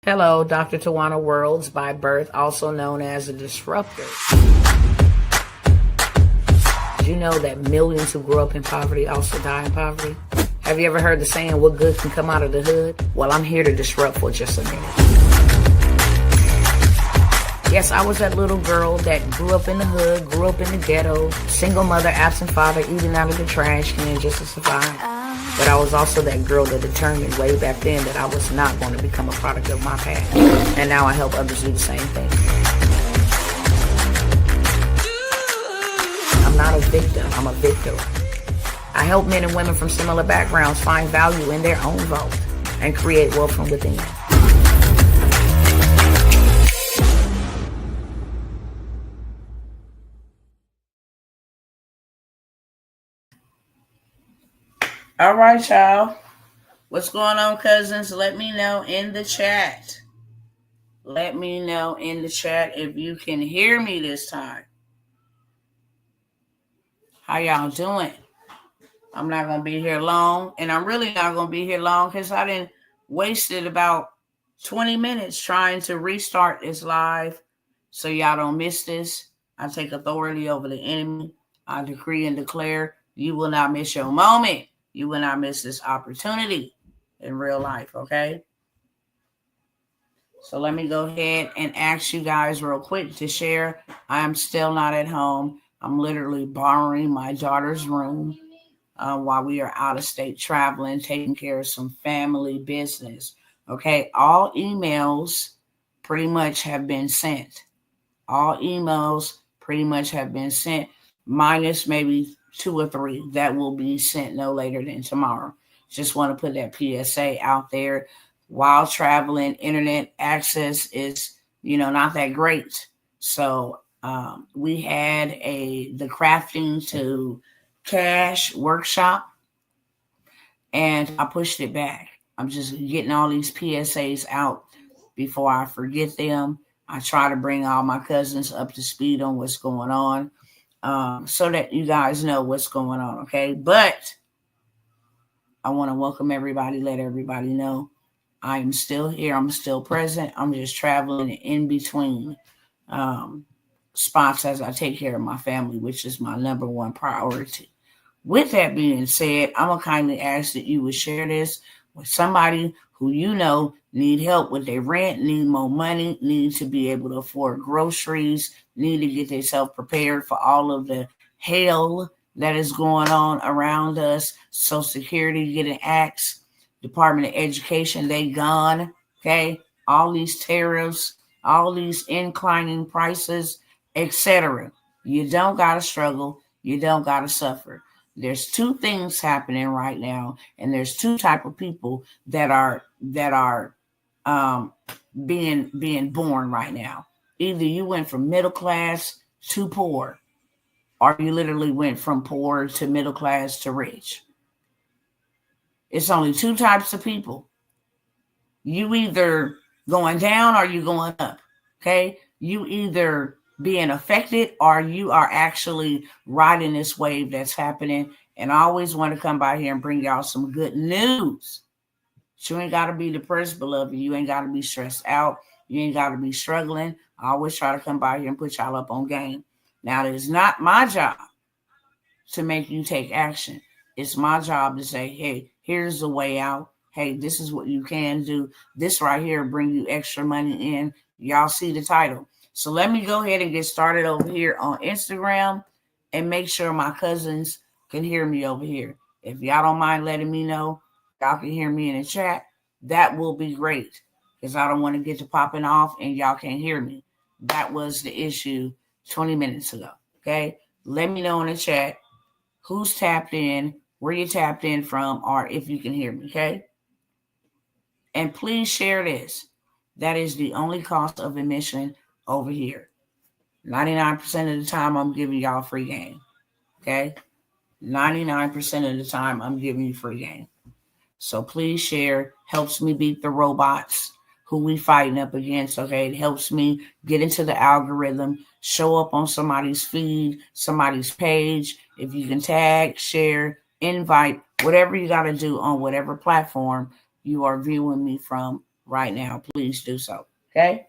Hello, Dr. Tawana Worlds by birth, also known as a disruptor. Did you know that millions who grew up in poverty also die in poverty? Have you ever heard the saying, what good can come out of the hood? Well, I'm here to disrupt for just a minute. Yes, I was that little girl that grew up in the hood, grew up in the ghetto, single mother, absent father, eating out of the trash can just to survive. But I was also that girl that determined way back then that I was not going to become a product of my past. And now I help others do the same thing. I'm not a victim, I'm a victor. I help men and women from similar backgrounds find value in their own vote and create wealth from within. All right, y'all. What's going on, cousins? Let me know in the chat. Let me know in the chat if you can hear me this time. How y'all doing? I'm not going to be here long, and I'm really not going to be here long because I didn't wasted about 20 minutes trying to restart this live so y'all don't miss this. I take authority over the enemy. I decree and declare you will not miss your moment. You will not miss this opportunity in real life, okay? So let me go ahead and ask you guys real quick to share. I'm still not at home. I'm literally borrowing my daughter's room while we are out of state traveling, taking care of some family business. Okay, all emails pretty much have been sent. All emails pretty much have been sent, minus maybe 2 or 3 that will be sent no later than tomorrow. Just want to put that PSA out there. While traveling, internet access is, not that great. So we had the crafting to cash workshop, and I pushed it back. I'm just getting all these PSAs out before I forget them. I try to bring all my cousins up to speed on what's going on so that you guys know what's going on, okay? But I want to welcome everybody, let everybody know I am still here. I'm still present. I'm just traveling in between spots as I take care of my family, which is my number one priority. With that being said, I'm going to kindly ask that you would share this with somebody who you know need help with their rent, need more money, need to be able to afford groceries, need to get themselves prepared for all of the hell that is going on around us. Social Security getting axed, Department of Education, they gone, okay? All these tariffs, all these inclining prices, etc. You don't got to struggle. You don't got to suffer. There's 2 things happening right now, and there's 2 type of people that are being born right now. Either you went from middle class to poor, or you literally went from poor to middle class to rich. It's only 2 types of people. You either going down or you going up, okay? You either being affected or you are actually riding this wave that's happening. And I always want to come by here and bring y'all some good news. You ain't got to be depressed, beloved. You ain't got to be stressed out. You ain't got to be struggling. I always try to come by here and put y'all up on game. Now, it is not my job to make you take action. It's my job to say, hey, here's the way out. Hey, this is what you can do. This right here bring you extra money in. Y'all see the title. So let me go ahead and get started over here on Instagram and make sure my cousins can hear me over here. If y'all don't mind letting me know, y'all can hear me in the chat. That will be great because I don't want to get to popping off and y'all can't hear me. That was the issue 20 minutes ago, okay? Let me know in the chat who's tapped in, where you tapped in from, or if you can hear me, okay? And please share this. That is the only cost of admission over here. 99% of the time, I'm giving y'all free game, okay? 99% of the time, I'm giving you free game. So please share. Helps me beat the robots who we fighting up against, okay? It helps me get into the algorithm, show up on somebody's feed, somebody's page. If you can tag, share, invite, whatever you got to do on whatever platform you are viewing me from, right now, please do so. Okay?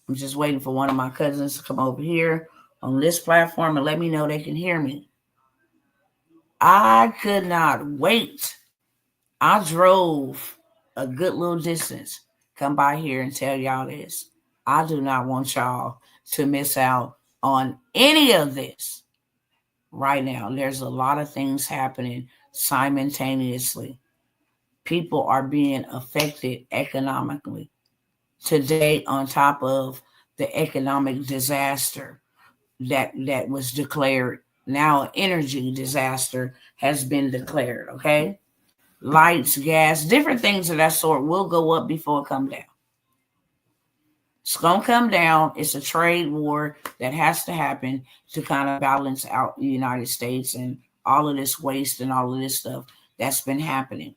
I'm just waiting for one of my cousins to come over here on this platform and let me know they can hear me. I could not wait. I drove a good little distance, come by here and tell y'all this. I do not want y'all to miss out on any of this right now. There's a lot of things happening simultaneously. People are being affected economically. Today, on top of the economic disaster that was declared, now an energy disaster has been declared, okay? Lights, gas, different things of that sort will go up before it come down. It's going to come down. It's a trade war that has to happen to kind of balance out the United States and all of this waste and all of this stuff that's been happening.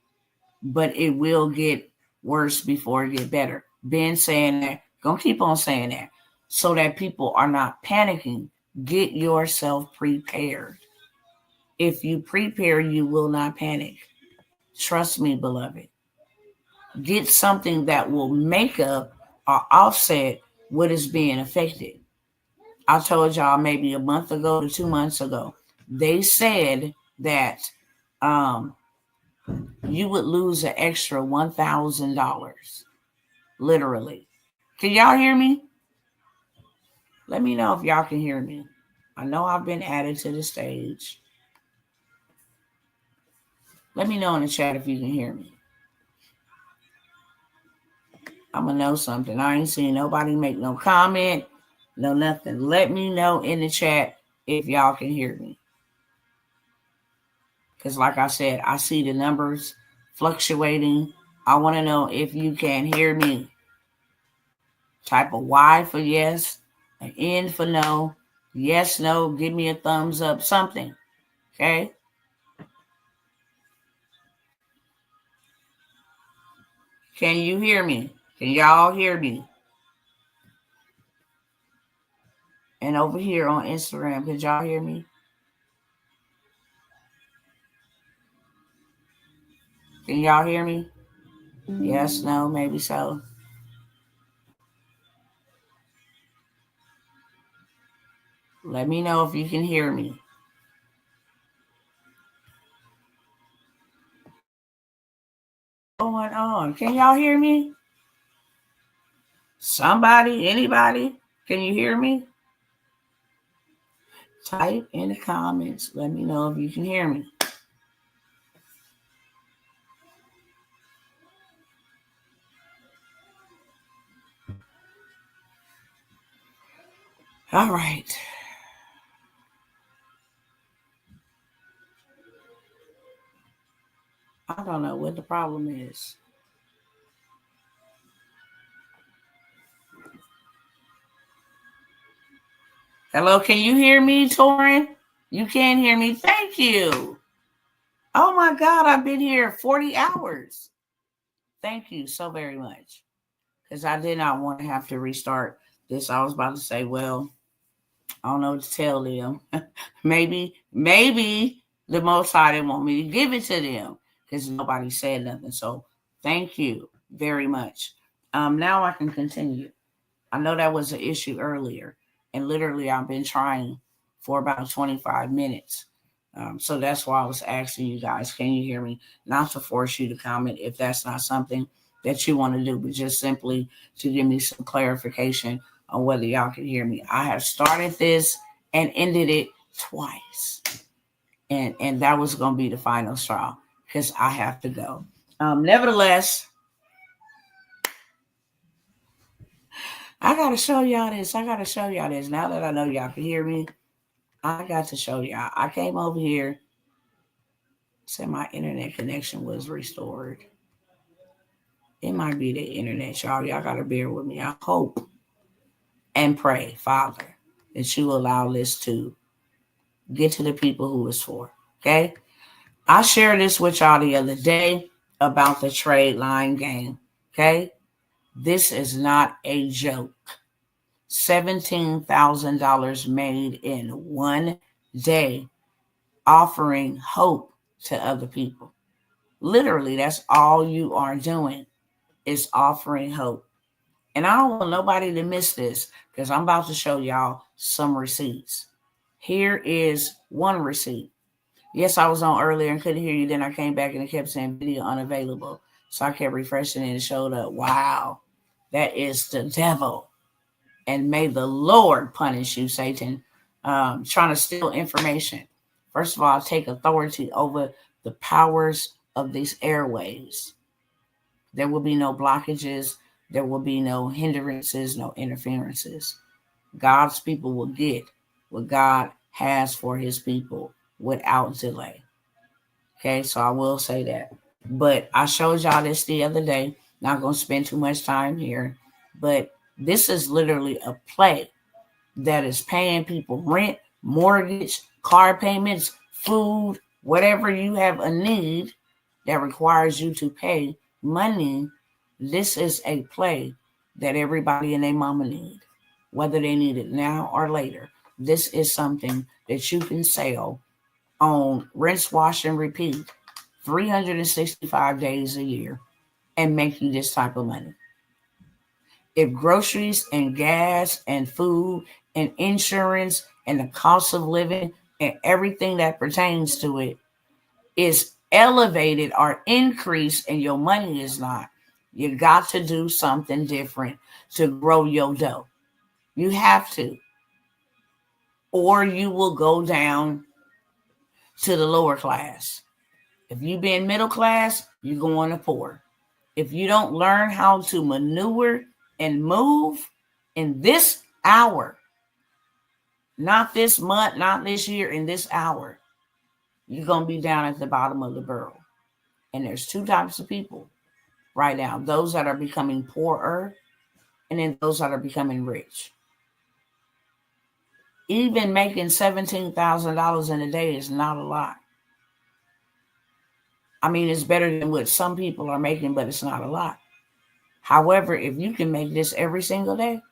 But it will get worse before it get better. Been saying that, going to keep on saying that, so that people are not panicking. Get yourself prepared. If you prepare, you will not panic. Trust me, beloved. Get something that will make up or offset what is being affected. I told y'all maybe a month ago to 2 months ago, they said that you would lose an extra $1,000. Literally. Can y'all hear me? Let me know if y'all can hear me. I know I've been added to the stage. Let me know in the chat if you can hear me. I'm going to know something. I ain't seen nobody make no comment, no nothing. Let me know in the chat if y'all can hear me. Because like I said, I see the numbers fluctuating. I want to know if you can hear me. Type a Y for yes, an N for no, yes, no, give me a thumbs up, something. Okay? Can you hear me? Can y'all hear me? And over here on Instagram, can y'all hear me? Can y'all hear me? Yes, no, maybe so. Let me know if you can hear me. What's going on? Can y'all hear me? Somebody, anybody? Can you hear me? Type in the comments. Let me know if you can hear me. All right. I don't know what the problem is. Hello, can you hear me, Torin? You can hear me. Thank you. Oh my God, I've been here 40 hours. Thank you so very much. Because I did not want to have to restart this. I was about to say, well, I don't know what to tell them. maybe the Most High didn't want me to give it to them because nobody said nothing. So thank you very much. Now I can continue. I know that was an issue earlier, and literally I've been trying for about 25 minutes. So that's why I was asking you guys, can you hear me? Not to force you to comment if that's not something that you want to do, but just simply to give me some clarification on whether y'all can hear me. I have started this and ended it twice. And that was going to be the final straw because I have to go. Nevertheless, I got to show y'all this. Now that I know y'all can hear me, I got to show y'all. I came over here, said my internet connection was restored. It might be the internet, y'all. Y'all got to bear with me. I hope and pray, Father, that you allow this to get to the people who it's for. Okay? I shared this with y'all the other day about the trade line game. Okay? This is not a joke. $17,000 made in one day, offering hope to other people. Literally, that's all you are doing. is offering hope. And I don't want nobody to miss this because I'm about to show y'all some receipts. Here is one receipt. Yes, I was on earlier and couldn't hear you. Then I came back and it kept saying video unavailable. So I kept refreshing and it showed up. Wow, that is the devil. And may the Lord punish you, Satan, trying to steal information. First of all, take authority over the powers of these airwaves. There will be no blockages. There will be no hindrances, no interferences. God's people will get what God has for his people without delay. Okay, so I will say that. But I showed y'all this the other day. Not going to spend too much time here. But this is literally a play that is paying people rent, mortgage, car payments, food, whatever you have a need that requires you to pay money. This is a play that everybody and their mama need, whether they need it now or later. This is something that you can sell on rinse, wash, and repeat 365 days a year and make you this type of money. If groceries and gas and food and insurance and the cost of living and everything that pertains to it is elevated or increased and your money is not, you got to do something different to grow your dough. You have to. Or you will go down to the lower class. If you've been middle class, you're going to poor. If you don't learn how to maneuver and move in this hour, not this month, not this year, in this hour, you're going to be down at the bottom of the barrel. And there's two types of people right now. Those that are becoming poorer and then those that are becoming rich. Even making $17,000 in a day is not a lot. I mean, it's better than what some people are making, but it's not a lot. However, if you can make this every single day,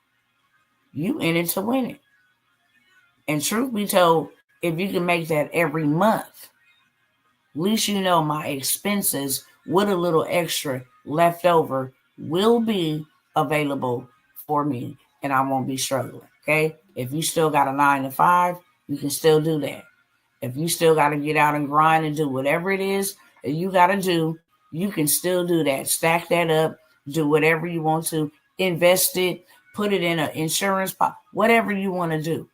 you in it to win it. And truth be told, if you can make that every month, at least you know my expenses with a little extra left over will be available for me and I won't be struggling. Okay. If you still got a 9 to 5, you can still do that. If you still got to get out and grind and do whatever it is that you got to do, you can still do that. Stack that up, do whatever you want to, invest it, put it in an insurance pot, whatever you want to do.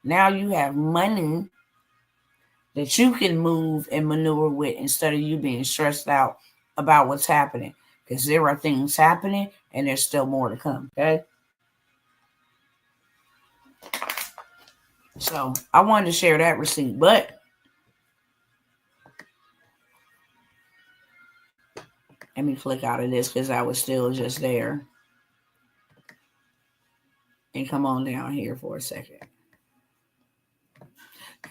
Now you have money that you can move and maneuver with instead of you being stressed out about what's happening. Because there are things happening and there's still more to come. Okay. So I wanted to share that receipt, but let me click out of this because I was still just there. And come on down here for a second.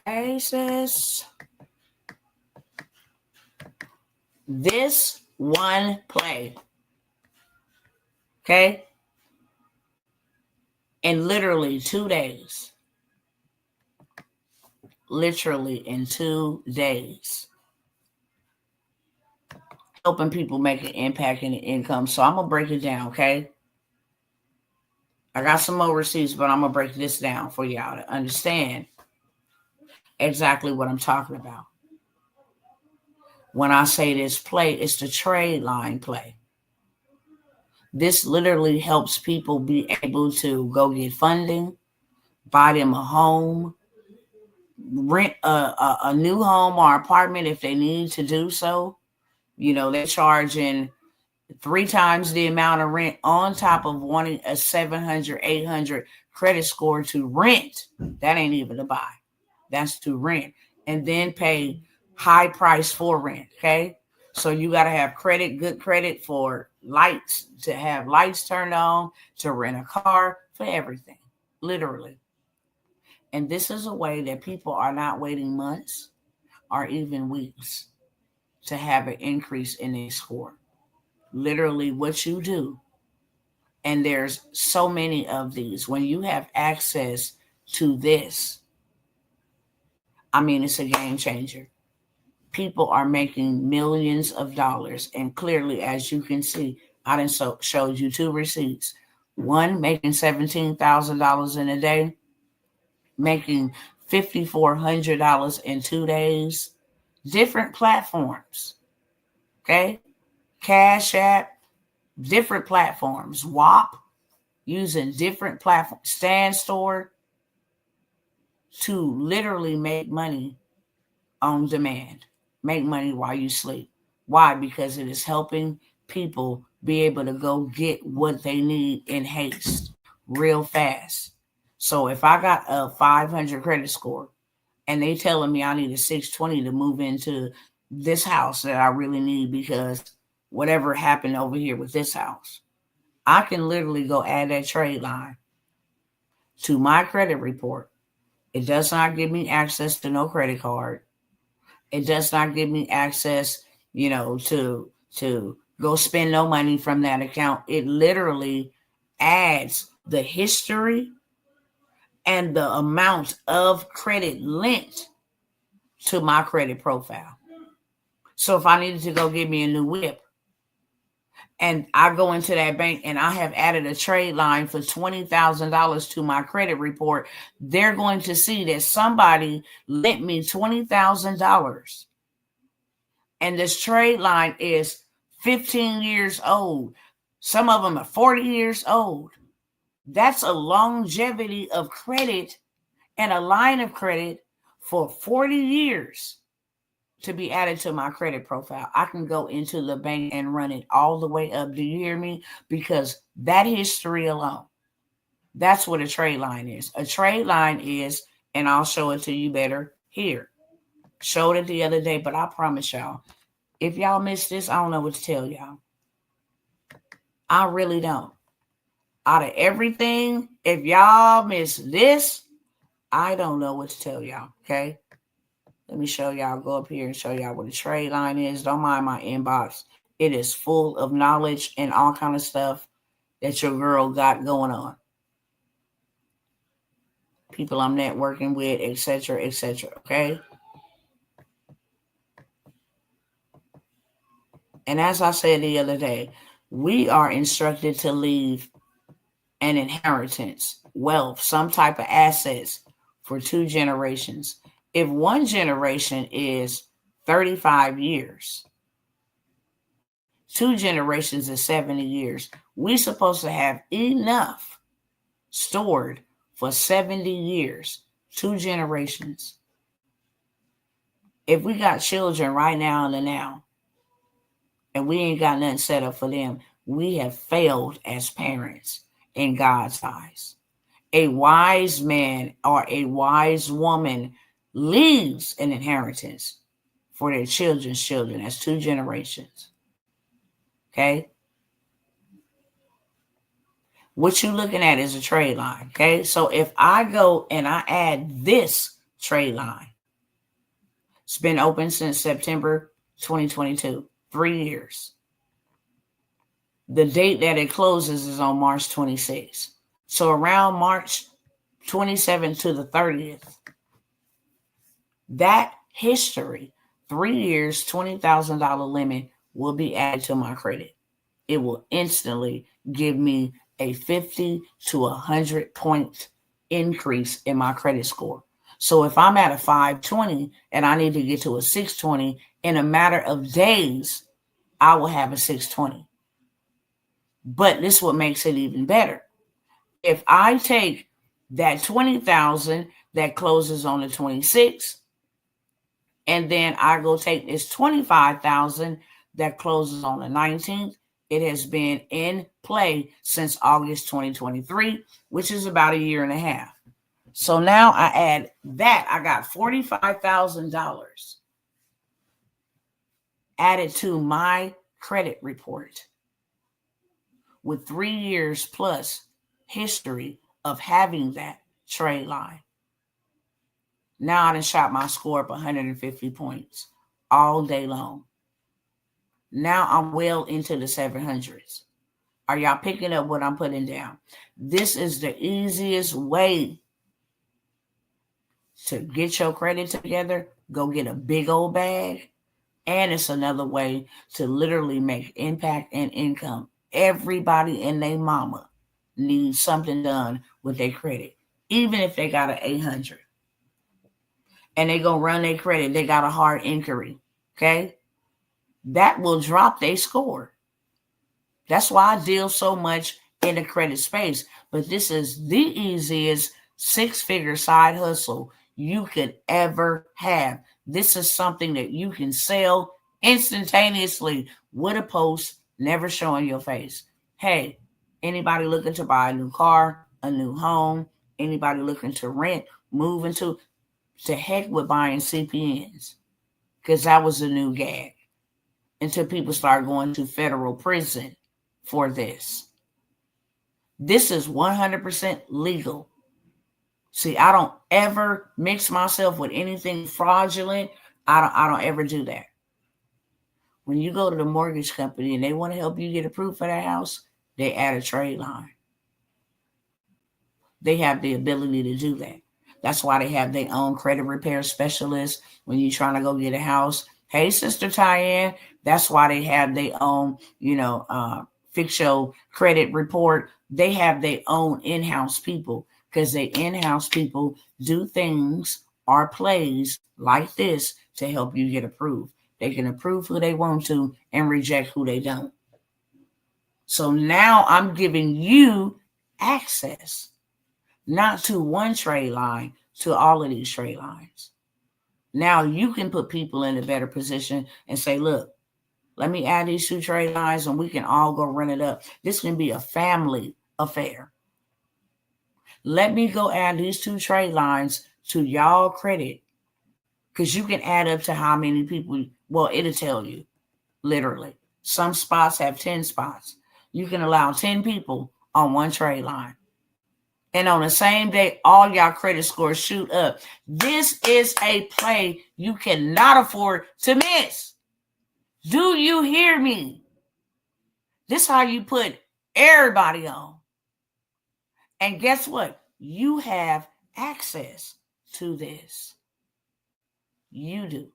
Hey, sis. This one play. Okay. In literally 2 days. Literally in 2 days. Helping people make an impact in the income. So I'm going to break it down, okay? I got some more receipts, but I'm going to break this down for y'all to understand exactly what I'm talking about. When I say this play, it's the trade line play. This literally helps people be able to go get funding, buy them a home, rent a new home or apartment if they need to do so. You know, they're charging 3 times the amount of rent on top of wanting a 700, 800 credit score to rent. That ain't even to buy. That's to rent. And then pay high price for rent, okay? So you got to have credit, good credit for lights, to have lights turned on, to rent a car, for everything, literally. And this is a way that people are not waiting months or even weeks to have an increase in their score. Literally what you do. And there's so many of these. When you have access to this, I mean, it's a game changer. People are making millions of dollars. And clearly, as you can see, I done showed you 2 receipts. One making $17,000 in a day, making $5,400 in 2 days. Different platforms. Okay? Cash App, different platforms. WAP, using different platforms. Stand Store, to literally make money on demand. Make money while you sleep. Why? Because it is helping people be able to go get what they need in haste, real fast. So if I got a 500 credit score and they telling me I need a 620 to move into this house that I really need because whatever happened over here with this house, I can literally go add that trade line to my credit report. It does not give me access to no credit card. It does not give me access, to go spend no money from that account. It literally adds the history and the amount of credit linked to my credit profile. So if I needed to go get me a new whip and I go into that bank and I have added a trade line for $20,000 to my credit report, they're going to see that somebody lent me $20,000. And this trade line is 15 years old. Some of them are 40 years old. That's a longevity of credit and a line of credit for 40 years to be added to my credit profile. I can go into the bank and run it all the way up. Do you hear me? Because that history alone, that's what a trade line is. A trade line is, and I'll show it to you better here. Showed it the other day, but I promise y'all, if y'all missed this, I don't know what to tell y'all. I really don't. Out of everything, if y'all miss this, I don't know what to tell y'all, okay? Let me show y'all, go up here and show y'all what a trade line is. Don't mind my inbox. It is full of knowledge and all kind of stuff that your girl got going on. People I'm networking with, etc., okay? And as I said the other day, we are instructed to leave an inheritance, wealth, some type of assets for 2 generations. If one generation is 35 years, 2 generations is 70 years. We're supposed to have enough stored for 70 years, 2 generations. If we got children right now in the now, and we ain't got nothing set up for them, we have failed as parents in God's eyes. A wise man or a wise woman leaves an inheritance for their children's children. That's 2 generations. Okay? What you're looking at is a trade line. Okay? So if I go and I add this trade line, it's been open since September 2022, 3 years. The date that it closes is on March 26th. So around March 27th to the 30th, that history, 3 years, $20,000 limit will be added to my credit. It will instantly give me a 50 to 100 point increase in my credit score. So if I'm at a 520 and I need to get to a 620, in a matter of days, I will have a 620. But this is what makes it even better. If I take that 20,000 that closes on the 26th, and then I go take this 25,000 that closes on the 19th, it has been in play since August 2023, which is about a year and a half. So now I add that. I got $45,000 added to my credit report with 3 years plus history of having that trade line. Now I done shot my score up 150 points all day long. Now I'm well into the 700s. Are y'all picking up what I'm putting down? This is the easiest way to get your credit together. Go get a big old bag. And it's another way to literally make impact and income Everybody and their mama needs something done with their credit, even if they got an 800. And they gonna run their credit, they got a hard inquiry, okay? That will drop their score. That's why I deal so much in the credit space. But this is the easiest 6-figure side hustle you could ever have. This is something that you can sell instantaneously with a post, never showing your face. Hey, anybody looking to buy a new car, a new home, anybody looking to rent, move into, to heck with buying CPNs, because that was a new gag until people start going to federal prison for this. This is 100% legal. See, I don't ever mix myself with anything fraudulent. I don't ever do that. When you go to the mortgage company and they want to help you get approved for that house, they add a trade line. They have the ability to do that. That's why they have their own credit repair specialist when you're trying to go get a house. Hey, Sister Tyann, that's why they have their own, fix your credit report. They have their own in-house people, because they in-house people do things or plays like this to help you get approved. They can approve who they want to and reject who they don't. So now I'm giving you access, not to one trade line, to all of these trade lines. Now you can put people in a better position and say, look, let me add these 2 trade lines and we can all go run it up. This can be a family affair. Let me go add these 2 trade lines to y'all credit, because you can add up to how many people. Well, it'll tell you, literally. Some spots have 10 spots. You can allow 10 people on one trade line. And on the same day, all y'all credit scores shoot up. This is a play you cannot afford to miss. Do you hear me? This is how you put everybody on. And guess what? You have access to this. You do.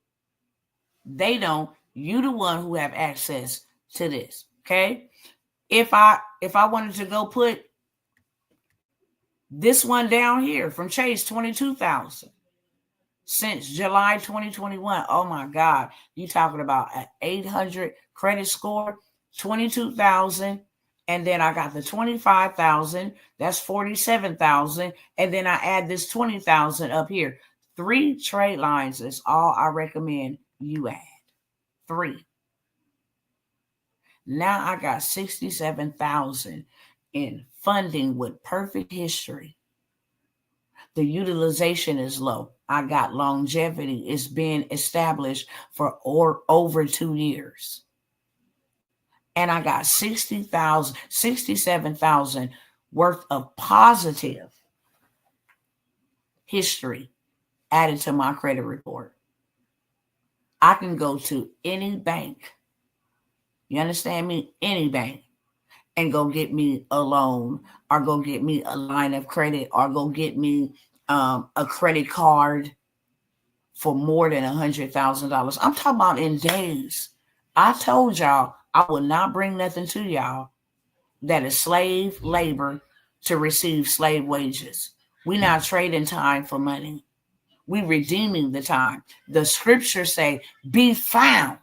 They don't. You the one who have access to this. Okay? If I wanted to go put this one down here from Chase, 22,000 since July 2021. Oh my God. You talking about an 800 credit score, 22,000. And then I got the 25,000. That's 47,000. And then I add this 20,000 up here. 3 trade lines is all I recommend you add. 3. Now I got 67,000 in funding with perfect history. The utilization is low. I got longevity. It's been established for over 2 years. And I got 67,000 worth of positive history added to my credit report. I can go to any bank. You understand me? Any bank. And go get me a loan, or go get me a line of credit, or go get me a credit card for more than $100,000. I'm talking about in days. I told y'all I will not bring nothing to y'all that is slave labor to receive slave wages. We're not trading time for money. We're redeeming the time. The scriptures say, be found.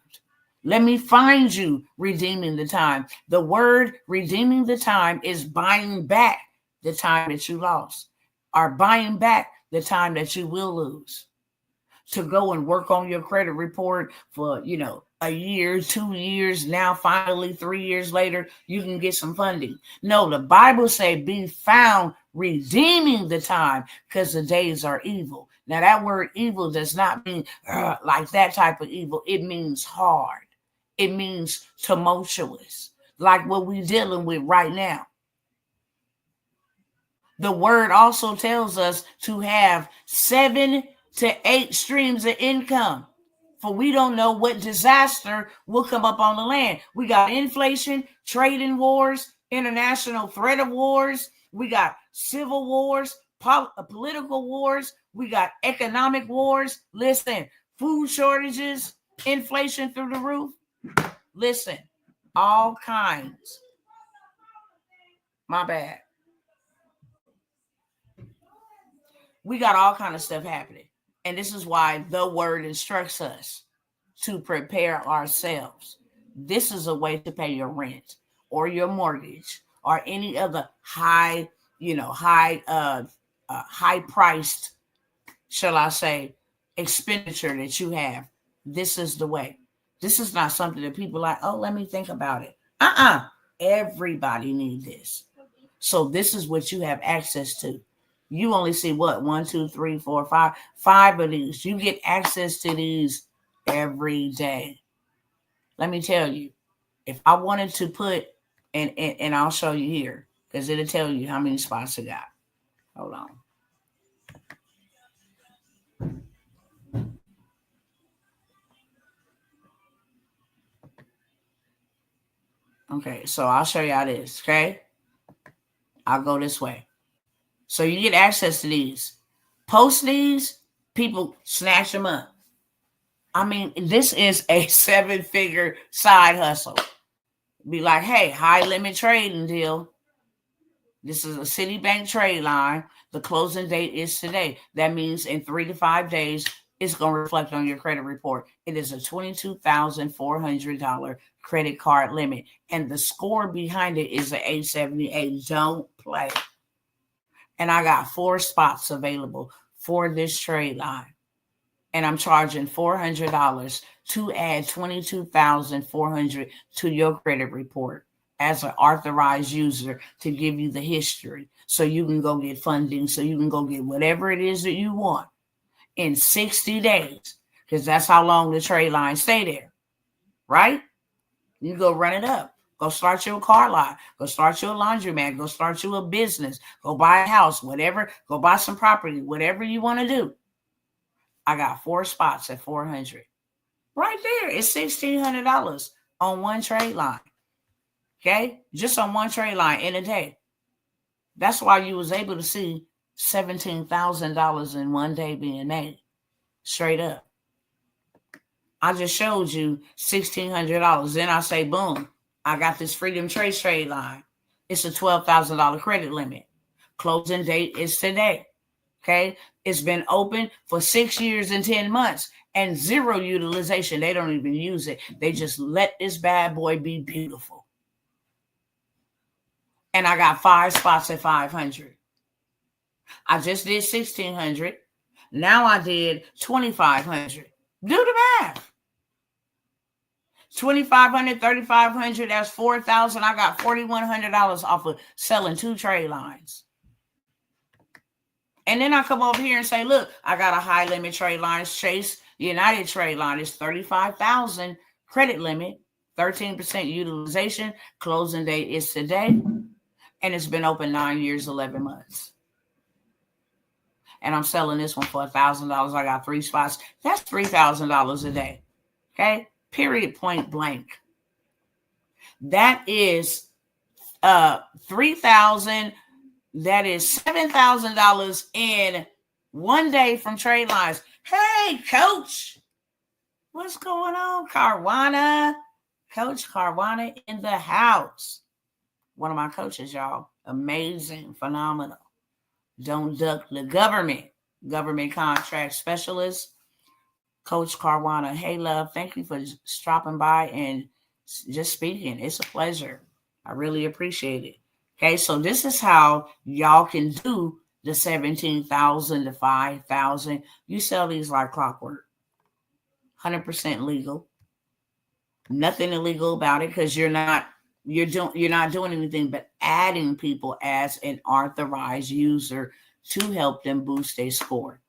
Let me find you, redeeming the time. The word redeeming the time is buying back the time that you lost, or buying back the time that you will lose. To go and work on your credit report for, a year, 2 years, now finally 3 years later, you can get some funding. No, the Bible say be found redeeming the time, because the days are evil. Now that word evil does not mean like that type of evil. It means hard. It means tumultuous, like what we're dealing with right now. The word also tells us to have 7 to 8 streams of income, for we don't know what disaster will come up on the land. We got inflation, trading wars, international threat of wars. We got civil wars, political wars. We got economic wars. Listen, food shortages, inflation through the roof. Listen, all kinds My bad. We got all kind of stuff happening. And this is why the word instructs us to prepare ourselves. This is a way to pay your rent or your mortgage or any other high priced, shall I say, expenditure that you have. This is the way. This is not something that people like, oh, let me think about it. Everybody needs this. So this is what you have access to. You only see what? 1, 2, 3, 4, 5. 5 of these. You get access to these every day. Let me tell you, if I wanted to put, and I'll show you here, because it'll tell you how many spots I got. Hold on. Okay, so I'll show you how this, okay? I'll go this way. So you get access to these. Post these, people snatch them up. I mean, this is a 7-figure side hustle. Be like, hey, high limit trading deal. This is a Citibank trade line. The closing date is today. That means in 3 to 5 days, it's going to reflect on your credit report. It is a $22,400 credit card limit. And the score behind it is an 878. Don't play. And I got 4 spots available for this trade line. And I'm charging $400 to add $22,400 to your credit report as an authorized user to give you the history so you can go get funding, so you can go get whatever it is that you want in 60 days, because that's how long the trade lines stay there, right? You go run it up. Go start your car lot. Go start your laundromat. Go start you a business. Go buy a house, whatever. Go buy some property, whatever you want to do. I got 4 spots at $400. Right there, it's $1,600 on one trade line. Okay? Just on one trade line in a day. That's why you was able to see $17,000 in one day being made. Straight up. I just showed you $1,600. Then I say, boom, I got this Freedom trade line. It's a $12,000 credit limit. Closing date is today. Okay? It's been open for 6 years and 10 months and 0 utilization. They don't even use it. They just let this bad boy be beautiful. And I got 5 spots at $500. I just did $1,600. Now I did $2,500. Do the math. $2,500, $3,500, that's $4,000. I got $4,100 off of selling 2 trade lines. And then I come over here and say, look, I got a high limit trade line. Chase United trade line is $35,000 credit limit, 13% utilization. Closing date is today. And it's been open 9 years, 11 months. And I'm selling this one for $1,000. I got 3 spots. That's $3,000 a day. Okay? Period, point blank. That is $3,000. That is $7,000 in one day from trade lines. Hey, Coach. What's going on, Carwana? Coach Carwana in the house. One of my coaches, y'all. Amazing, phenomenal. Don't duck the government contract specialist. Coach Carwana. Hey, love. Thank you for stopping by and just speaking. It's a pleasure. I really appreciate it. Okay, so this is how y'all can do the $17,000 to $5,000. You sell these like clockwork. 100% legal. Nothing illegal about it because you're not doing anything but adding people as an authorized user to help them boost their score.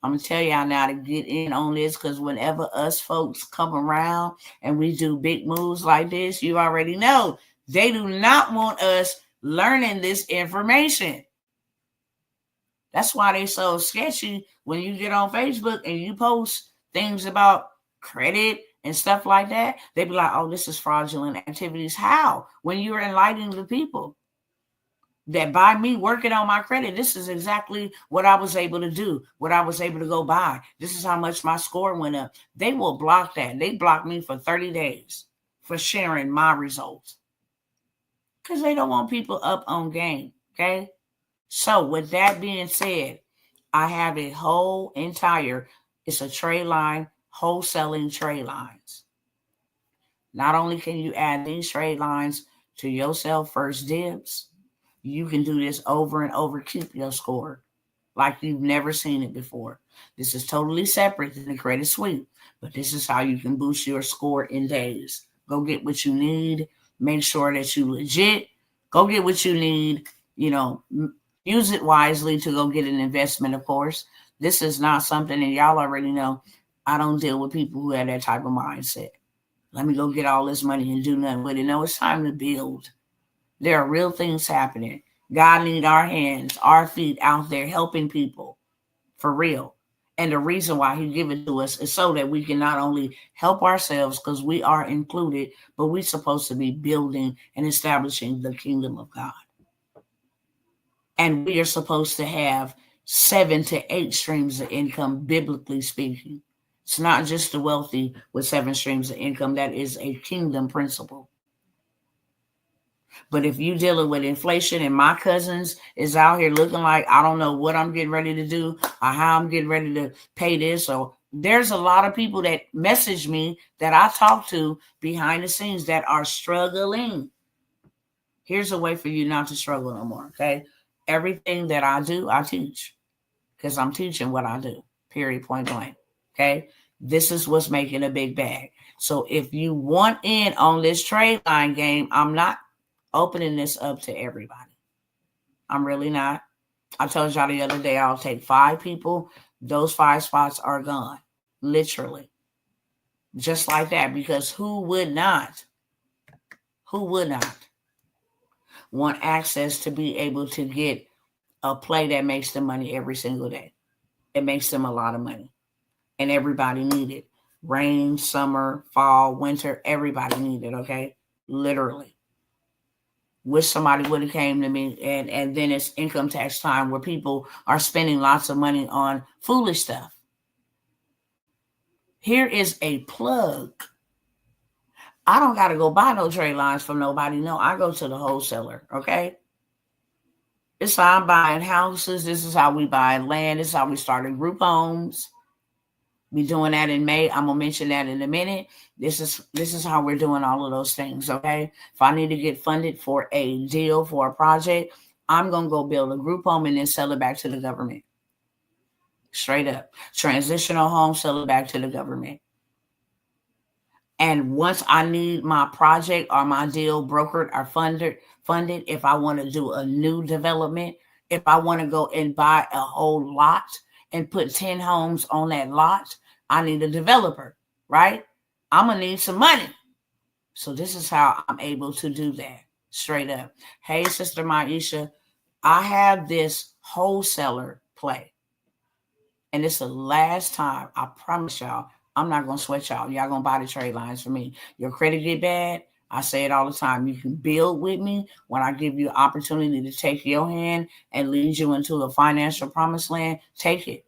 I'm going to tell y'all now to get in on this because whenever us folks come around and we do big moves like this, you already know they do not want us learning this information. That's why they so sketchy when you get on Facebook and you post things about credit and stuff like that. They be like, oh, this is fraudulent activities. How? When you're enlightening the people that by me working on my credit, this is exactly what I was able to do, what I was able to go buy. This is how much my score went up. They will block that. They blocked me for 30 days for sharing my results. Because they don't want people up on game. Okay. So with that being said, I have a whole entire, it's a trade line, wholesaling trade lines. Not only can you add these trade lines to your sell first dibs, you can do this over and over, keep your score like you've never seen it before. This is totally separate than the credit sweep, but this is how you can boost your score in days. Go get what you need. Make sure that you legit. Go get what you need. Use it wisely to go get an investment, of course. This is not something, and y'all already know, I don't deal with people who have that type of mindset. Let me go get all this money and do nothing with it. No, it's time to build. There are real things happening. God needs our hands, our feet out there helping people for real. And the reason why he give it to us is so that we can not only help ourselves, because we are included, but we're supposed to be building and establishing the kingdom of God. And we are supposed to have 7 to 8 streams of income, biblically speaking. It's not just the wealthy with 7 streams of income. That is a kingdom principle. But if you dealing with inflation and my cousins is out here looking like, I don't know what I'm getting ready to do or how I'm getting ready to pay this. So there's a lot of people that message me that I talk to behind the scenes that are struggling. Here's a way for you not to struggle no more, okay? Everything that I do, I teach because I'm teaching what I do, period, point blank, okay? This is what's making a big bag. So if you want in on this trade line game, I'm not opening this up to everybody. I'm really not. I told y'all the other day I'll take 5 people. Those 5 spots are gone. Literally. Just like that. Because who would not want access to be able to get a play that makes them money every single day? It makes them a lot of money. And everybody need it. Rain, summer, fall, winter, everybody need it, okay? Literally. Wish somebody would have came to me, and then it's income tax time where people are spending lots of money on foolish stuff. Here is a plug. I don't got to go buy no trade lines from nobody. No, I go to the wholesaler, okay? This is how I'm buying houses. This is how we buy land. This is how we started group homes. Be doing that in May. I'm gonna mention that in a minute. This is how we're doing all of those things, okay? If I need to get funded for a deal for a project, I'm gonna go build a group home and then sell it back to the government. Straight up. Transitional home, sell it back to the government. And once I need my project or my deal brokered or funded, if I want to do a new development, if I want to go and buy a whole lot and put 10 homes on that lot, I need a developer, right? I'm going to need some money. So this is how I'm able to do that, straight up. Hey, Sister Maisha, I have this wholesaler play. And it's the last time, I promise y'all, I'm not going to sweat y'all. Y'all going to buy the trade lines for me. Your credit get bad. I say it all the time. You can build with me when I give you opportunity to take your hand and lead you into a financial promised land. Take it.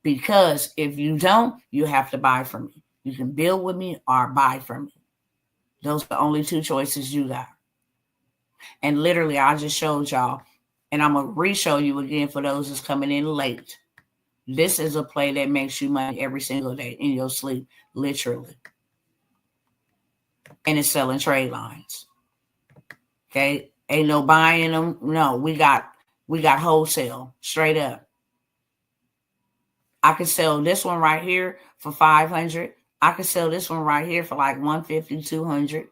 Because if you don't, you have to buy from me. You can build with me or buy from me. Those are the only 2 choices you got. And literally, I just showed y'all. And I'm going to re-show you again for those that's coming in late. This is a play that makes you money every single day in your sleep, literally. And it's selling trade lines. Okay? Ain't no buying them. No, we got wholesale, straight up. I could sell this one right here for $500. I could sell this one right here for like $150, $200,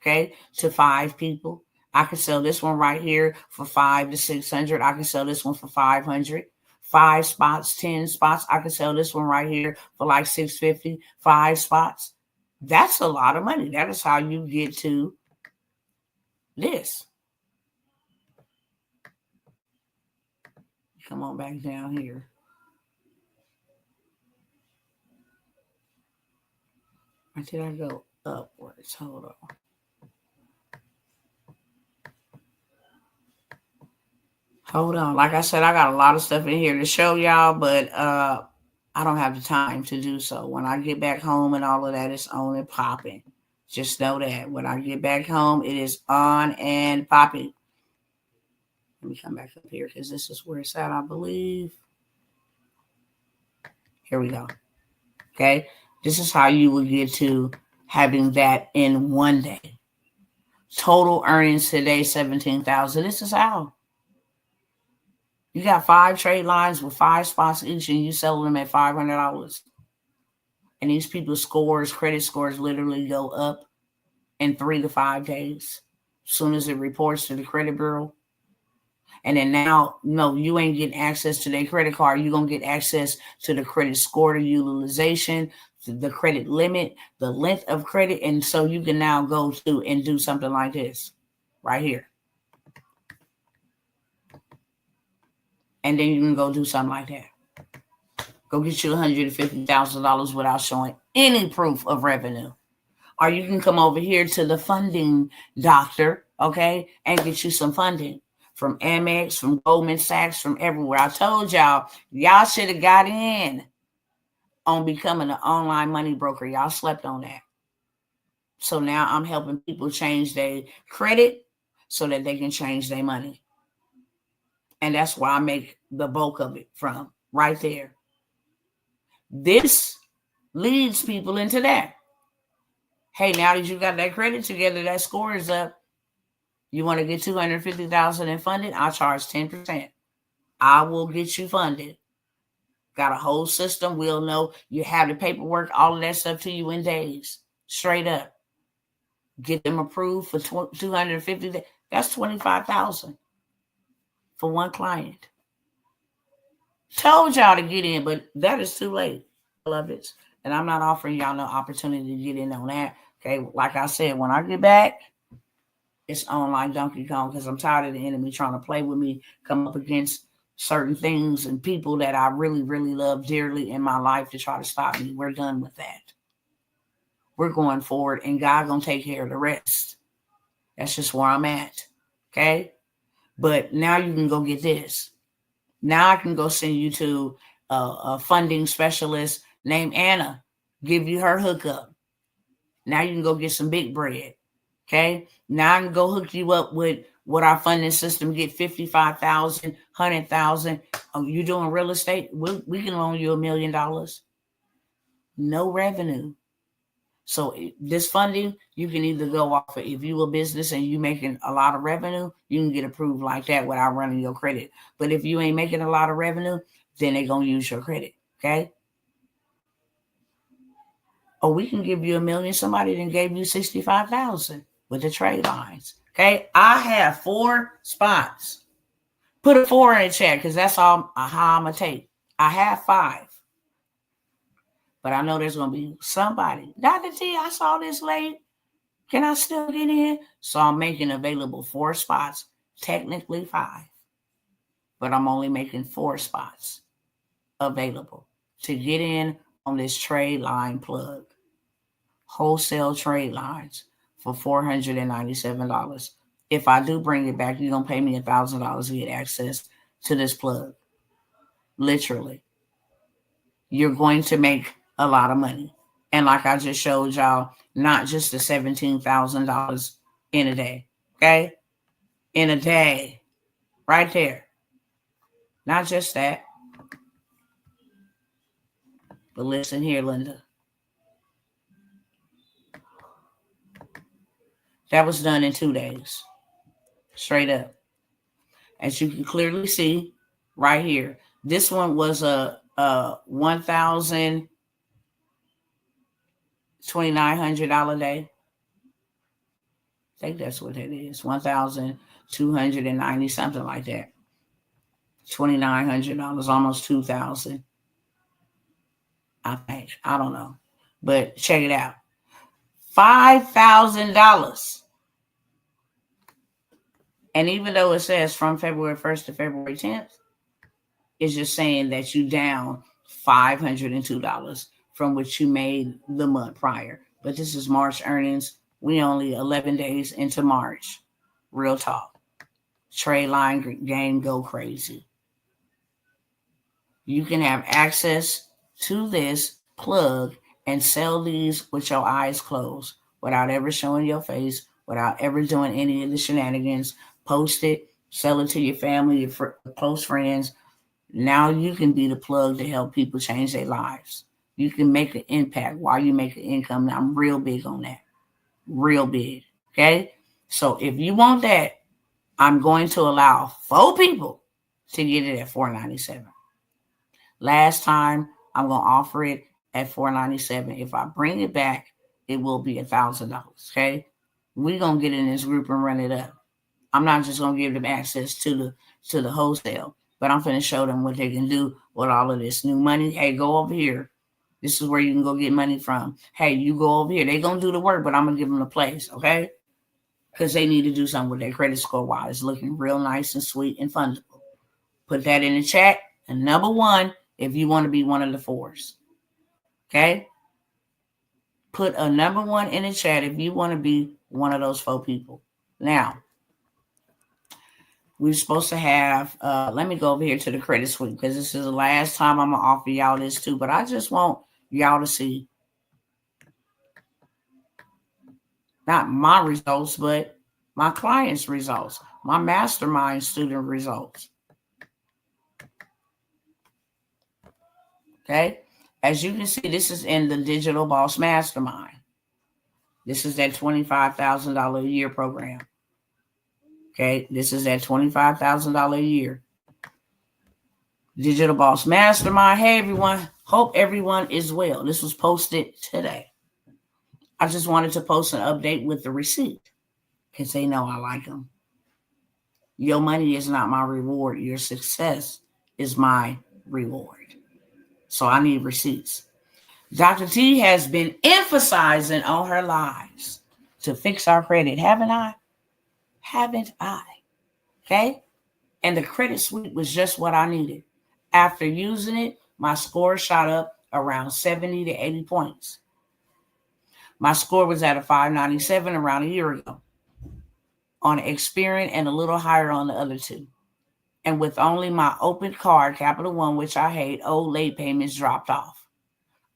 okay, to 5 people. I could sell this one right here for $500 to $600. I could sell this one for $500. 5 spots, 10 spots. I could sell this one right here for like $650. 5 spots. That's a lot of money. That is how you get to this. Come on back down here. Or did I go upwards? Hold on. Hold on. Like I said, I got a lot of stuff in here to show y'all, but I don't have the time to do so. When I get back home and all of that, it's on and popping. Just know that when I get back home, it is on and popping. Let me come back up here because this is where it's at, I believe. Here we go. Okay. This is how you will get to having that in one day. Total earnings today, 17,000. This is how. You got 5 trade lines with 5 spots each, and you sell them at $500. And these people's scores, credit scores, literally go up in 3 to 5 days. As soon as it reports to the credit bureau. And then now, no, you ain't getting access to their credit card. You're going to get access to the credit score, the utilization, the credit limit, the length of credit. And so you can now go to and do something like this right here. And then you can go do something like that. Go get you $150,000 without showing any proof of revenue. Or you can come over here to the funding doctor, okay, and get you some funding from Amex, from Goldman Sachs, from everywhere. I told y'all should have got in on becoming an online money broker. Y'all slept on that. So now I'm helping people change their credit so that they can change their money. And that's where I make the bulk of it from, right there. This leads people into that. Hey, now that you got that credit together, that score is up. You want to get $250,000 in funded? I'll charge 10%. I will get you funded. Got a whole system. We'll know you have the paperwork, all of that stuff to you in days. Straight up. Get them approved for $250,000. That's $25,000 for one client. Told y'all to get in, but that is too late, beloveds. And I'm not offering y'all no opportunity to get in on that. Okay, like I said, when I get back, it's on like Donkey Kong because I'm tired of the enemy trying to play with me, come up against certain things and people that I really, really love dearly in my life to try to stop me. We're done with that. We're going forward, and God gonna take care of the rest. That's just where I'm at. Okay, but now you can go get this. Now I can go send you to a funding specialist named Anna, give you her hookup. Now you can go get some big bread. Okay. Now I can go hook you up with what our funding system get 55,000, 100,000. You doing real estate? We can loan you $1 million. No revenue. So this funding, you can either go off of, if you a business and you making a lot of revenue, you can get approved like that without running your credit. But if you ain't making a lot of revenue, then they're going to use your credit. Okay. Or we can give you $1 million. Somebody then gave you 65,000 with the trade lines. Okay. I have 4 spots. Put a 4 in the chat because that's all how I'm going to take. I have 5. But I know there's going to be somebody. Dr. T, I saw this late. Can I still get in? So I'm making available 4 spots, technically 5. But I'm only making 4 spots available to get in on this trade line plug. Wholesale trade lines for $497. If I do bring it back, you're going to pay me $1,000 to get access to this plug. Literally. You're going to make a lot of money. And like I just showed y'all, not just the $17,000 in a day. Okay? In a day. Right there. Not just that. But listen here, Linda. That was done in 2 days. Straight up. As you can clearly see right here. This one was a $1,200 day. I think that's what it is. 1,290, something like that. $2,900, almost $2,000. I think. I don't know. But check it out. $5,000. And even though it says from February 1st to February 10th, it's just saying that you down $502 from what you made the month prior. But this is March earnings. We only 11 days into March. Real talk. Trade line game go crazy. You can have access to this plug and sell these with your eyes closed without ever showing your face, without ever doing any of the shenanigans. Post it, sell it to your family, your close friends. Now you can be the plug to help people change their lives. You can make an impact while you make an income. Now, I'm real big on that. Real big. Okay? So if you want that, I'm going to allow 4 people to get it at $4.97. Last time, I'm going to offer it at $4.97. If I bring it back, it will be $1,000. Okay? We're going to get in this group and run it up. I'm not just going to give them access to the wholesale, but I'm going to show them what they can do with all of this new money. Hey, go over here. This is where you can go get money from. Hey, you go over here. They're going to do the work, but I'm going to give them the place, okay? Because they need to do something with their credit score while it's looking real nice and sweet and fundable. Put that in the chat. And number 1, if you want to be one of the 4s. Okay? Put a number 1 in the chat if you want to be one of those 4 people. Now, we're supposed to have, let me go over here to the credit suite because this is the last time I'm going to offer y'all this too. But I just want y'all to see not my results, but my clients' results, my mastermind student results. Okay? As you can see, this is in the Digital Boss Mastermind. This is that $25,000 a year program. Okay? This is that $25,000 a year. Digital Boss Mastermind. Hey, everyone. Hope everyone is well. This was posted today. I just wanted to post an update with the receipt because they know I like them. Your money is not my reward. Your success is my reward. So I need receipts. Dr. T has been emphasizing on her lives to fix our credit. Haven't I? Haven't I? Okay? And the credit suite was just what I needed. After using it, my score shot up around 70 to 80 points. My score was at a 597 around a year ago on Experian and a little higher on the other 2. And with only my open card, Capital One, which I hate, old late payments dropped off.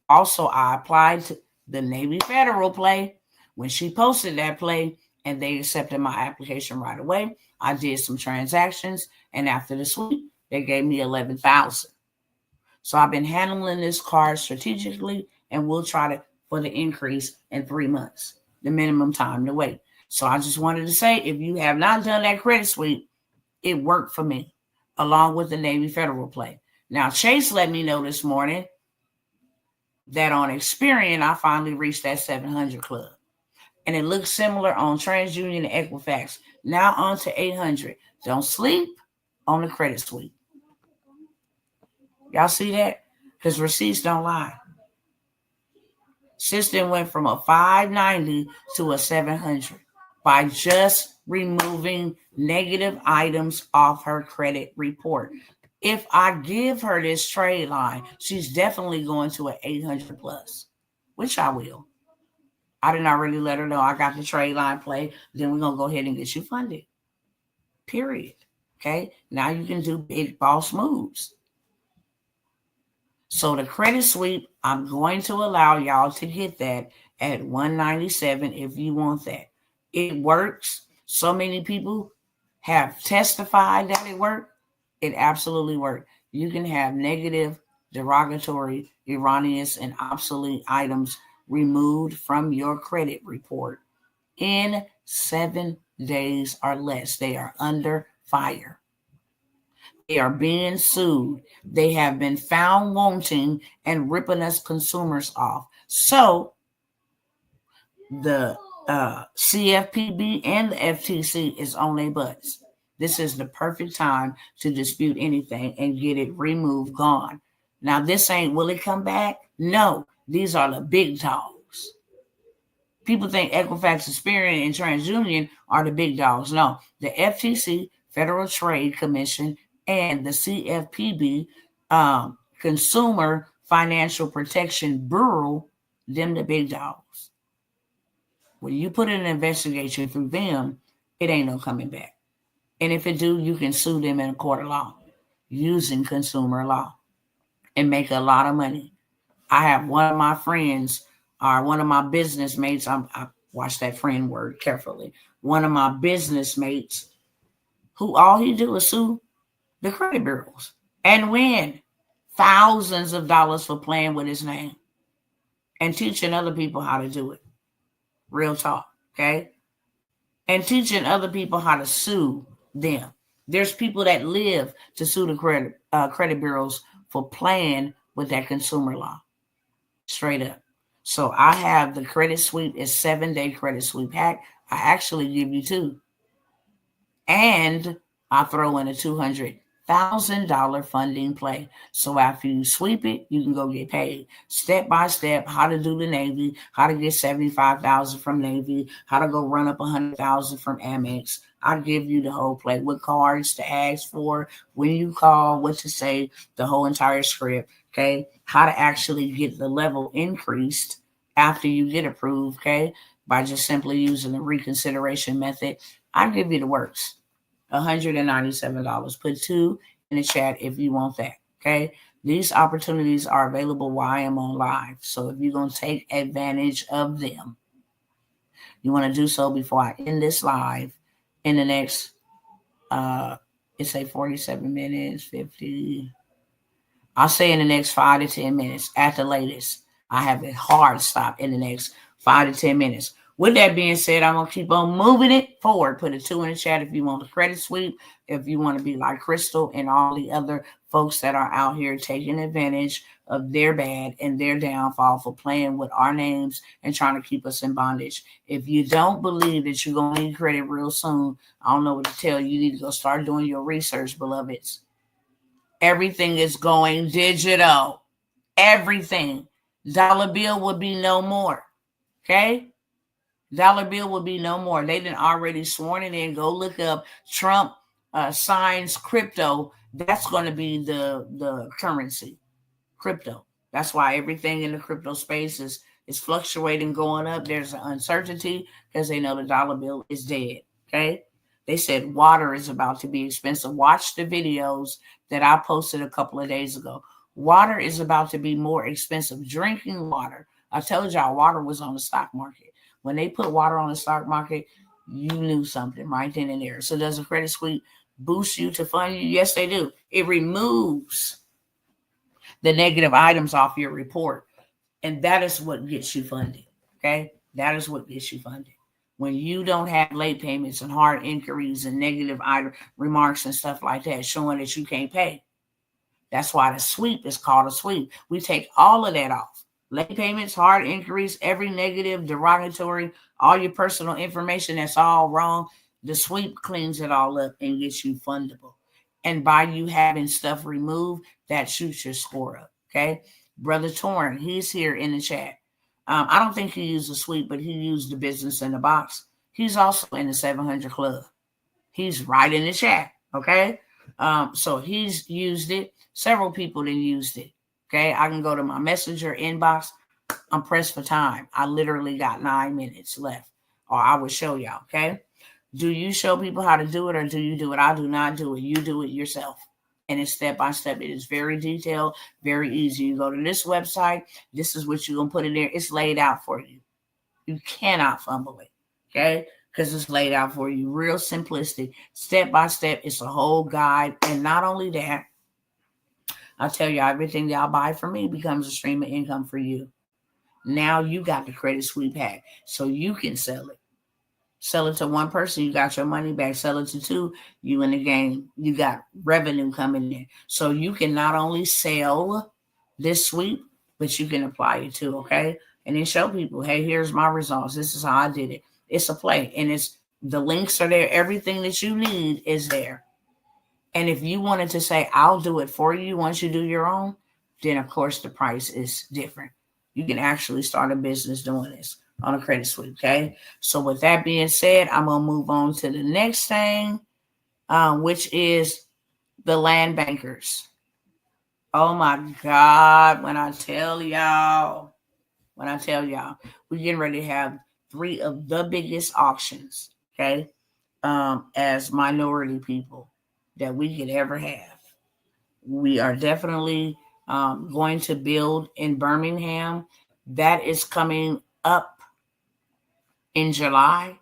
Also, I applied to the Navy Federal play. When she posted that play and they accepted my application right away, I did some transactions. And after the sweep, they gave me $11,000. So I've been handling this card strategically and we'll try to for the increase in 3 months, the minimum time to wait. So I just wanted to say, if you have not done that credit suite, it worked for me, along with the Navy Federal play. Now, Chase let me know this morning that on Experian, I finally reached that 700 club. And it looks similar on TransUnion and Equifax. Now on to 800. Don't sleep on the credit suite. Y'all see that? Because receipts don't lie. System went from a 590 to a 700 by just removing negative items off her credit report. If I give her this trade line, she's definitely going to an 800 plus, which I will. I did not really let her know I got the trade line play. Then we're going to go ahead and get you funded. Period. Okay? Now you can do big boss moves. So the credit sweep, I'm going to allow y'all to get that at $197 if you want that. It works. So many people have testified that it worked. It absolutely worked. You can have negative, derogatory, erroneous, and obsolete items removed from your credit report in 7 days or less. They are under fire. They are being sued. They have been found wanting and ripping us consumers off. So the CFPB and the FTC is on their butts. This is the perfect time to dispute anything and get it removed, gone. Now, this ain't, will it come back? No, these are the big dogs. People think Equifax, Experian, and TransUnion are the big dogs. No, the FTC, Federal Trade Commission, and the CFPB, Consumer Financial Protection Bureau, them the big dogs. When you put in an investigation through them, it ain't no coming back. And if it do, you can sue them in a court of law using consumer law and make a lot of money. I have one of my friends or one of my business mates, Watch that friend word carefully. One of my business mates, who all he do is sue the credit bureaus and win thousands of dollars for playing with his name and teaching other people how to do it. Real talk, okay? And teaching other people how to sue them. There's people that live to sue the credit bureaus for playing with that consumer law. Straight up. So I have the credit sweep, is 7-day credit sweep hack. I actually give you 2. And I throw in a $200,000 funding play. So after you sweep it, you can go get paid. Step by step, how to do the Navy, how to get $75,000 from Navy, how to go run up $100,000 from Amex. I give you the whole play, what cards to ask for, when you call, what to say, the whole entire script. Okay, how to actually get the level increased after you get approved. Okay, by just simply using the reconsideration method. I give you the works. $197. Put 2 in the chat if you want that. Okay. These opportunities are available while I am on live. So if you're going to take advantage of them, you want to do so before I end this live in the next, it's a 47 minutes, 50. I'll say in the next 5 to 10 minutes at the latest. I have a hard stop in the next 5 to 10 minutes. With that being said, I'm going to keep on moving it forward. Put a 2 in the chat if you want the credit sweep, if you want to be like Crystal and all the other folks that are out here taking advantage of their bad and their downfall for playing with our names and trying to keep us in bondage. If you don't believe that you're going to need credit real soon, I don't know what to tell you. You need to go start doing your research, beloveds. Everything is going digital. Everything. Dollar bill will be no more. Okay? Dollar bill will be no more. They done already sworn it in. Go look up Trump signs crypto. That's going to be the currency. Crypto. That's why everything in the crypto space is fluctuating, going up. There's an uncertainty because they know the dollar bill is dead. Okay? They said water is about to be expensive. Watch the videos that I posted a couple of days ago. Water is about to be more expensive. Drinking water. I told y'all water was on the stock market. When they put water on the stock market, you knew something right then and there. So does a credit sweep boost you to fund you? Yes, they do. It removes the negative items off your report. And that is what gets you funded. Okay? That is what gets you funded. When you don't have late payments and hard inquiries and negative item remarks and stuff like that, showing that you can't pay. That's why the sweep is called a sweep. We take all of that off. Late payments, hard inquiries, every negative, derogatory, all your personal information that's all wrong. The sweep cleans it all up and gets you fundable. And by you having stuff removed, that shoots your score up. Okay. Brother Torn, he's here in the chat. I don't think he used the sweep, but he used the business in the box. He's also in the 700 club. He's right in the chat. Okay. So he's used it. Several people then used it. Okay. I can go to my messenger inbox. I'm pressed for time. I literally got 9 minutes left, or I will show y'all. Okay. Do you show people how to do it, or do you do it? I do not do it. You do it yourself. And it's step by step. It is very detailed, very easy. You go to this website. This is what you're going to put in there. It's laid out for you. You cannot fumble it. Okay. Because it's laid out for you. Real simplistic. Step by step. It's a whole guide. And not only that, I'll tell you, everything y'all buy from me becomes a stream of income for you. Now you got the credit sweep hack. So you can sell it. Sell it to one person, you got your money back. Sell it to 2, you in the game. You got revenue coming in. So you can not only sell this sweep, but you can apply it too, okay? And then show people, hey, here's my results. This is how I did it. It's a play. And it's the links are there. Everything that you need is there. And if you wanted to say, I'll do it for you once you do your own, then of course the price is different. You can actually start a business doing this on a credit sweep, okay? So with that being said, I'm going to move on to the next thing, which is the land bankers. Oh my God, when I tell y'all, we're getting ready to have 3 of the biggest auctions, okay, as minority people that we could ever have. We are definitely going to build in Birmingham. That is coming up in July.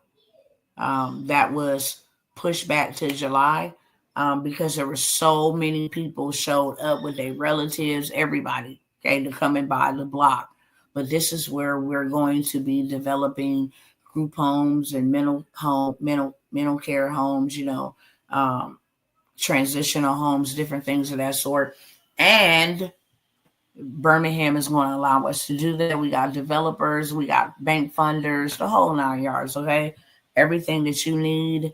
That was pushed back to July because there were so many people showed up with their relatives, everybody, okay, to come and buy the block. But this is where we're going to be developing group homes and mental care homes, transitional homes, different things of that sort. And Birmingham is going to allow us to do that. We got developers, we got bank funders, the whole 9 yards, okay? Everything that you need.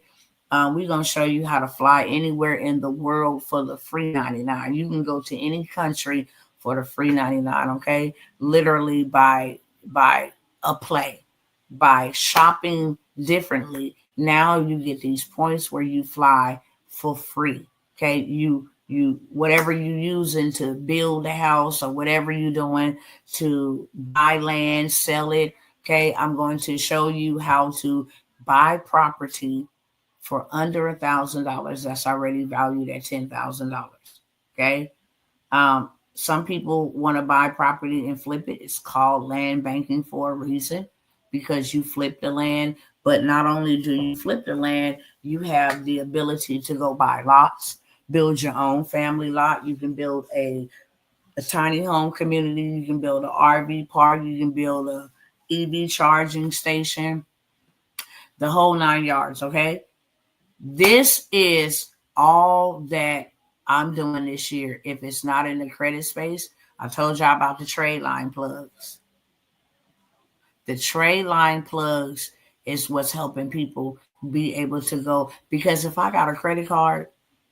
We're going to show you how to fly anywhere in the world for the free 99. You can go to any country for the free 99, okay? Literally by a play, by shopping differently. Now you get these points where you fly for free, okay? You whatever you using to build a house or whatever you're doing to buy land, sell it, okay? I'm going to show you how to buy property for under $1,000 that's already valued at $10,000. Okay. Some people want to buy property and flip it. It's called land banking for a reason, because you flip the land. But not only do you flip the land, you have the ability to go buy lots, build your own family lot. You can build a tiny home community. You can build an RV park. You can build a EV charging station, the whole 9 yards. Okay. This is all that I'm doing this year. If it's not in the credit space, I told y'all about the trade line plugs. The trade line plugs is what's helping people be able to go. Because if I got a credit card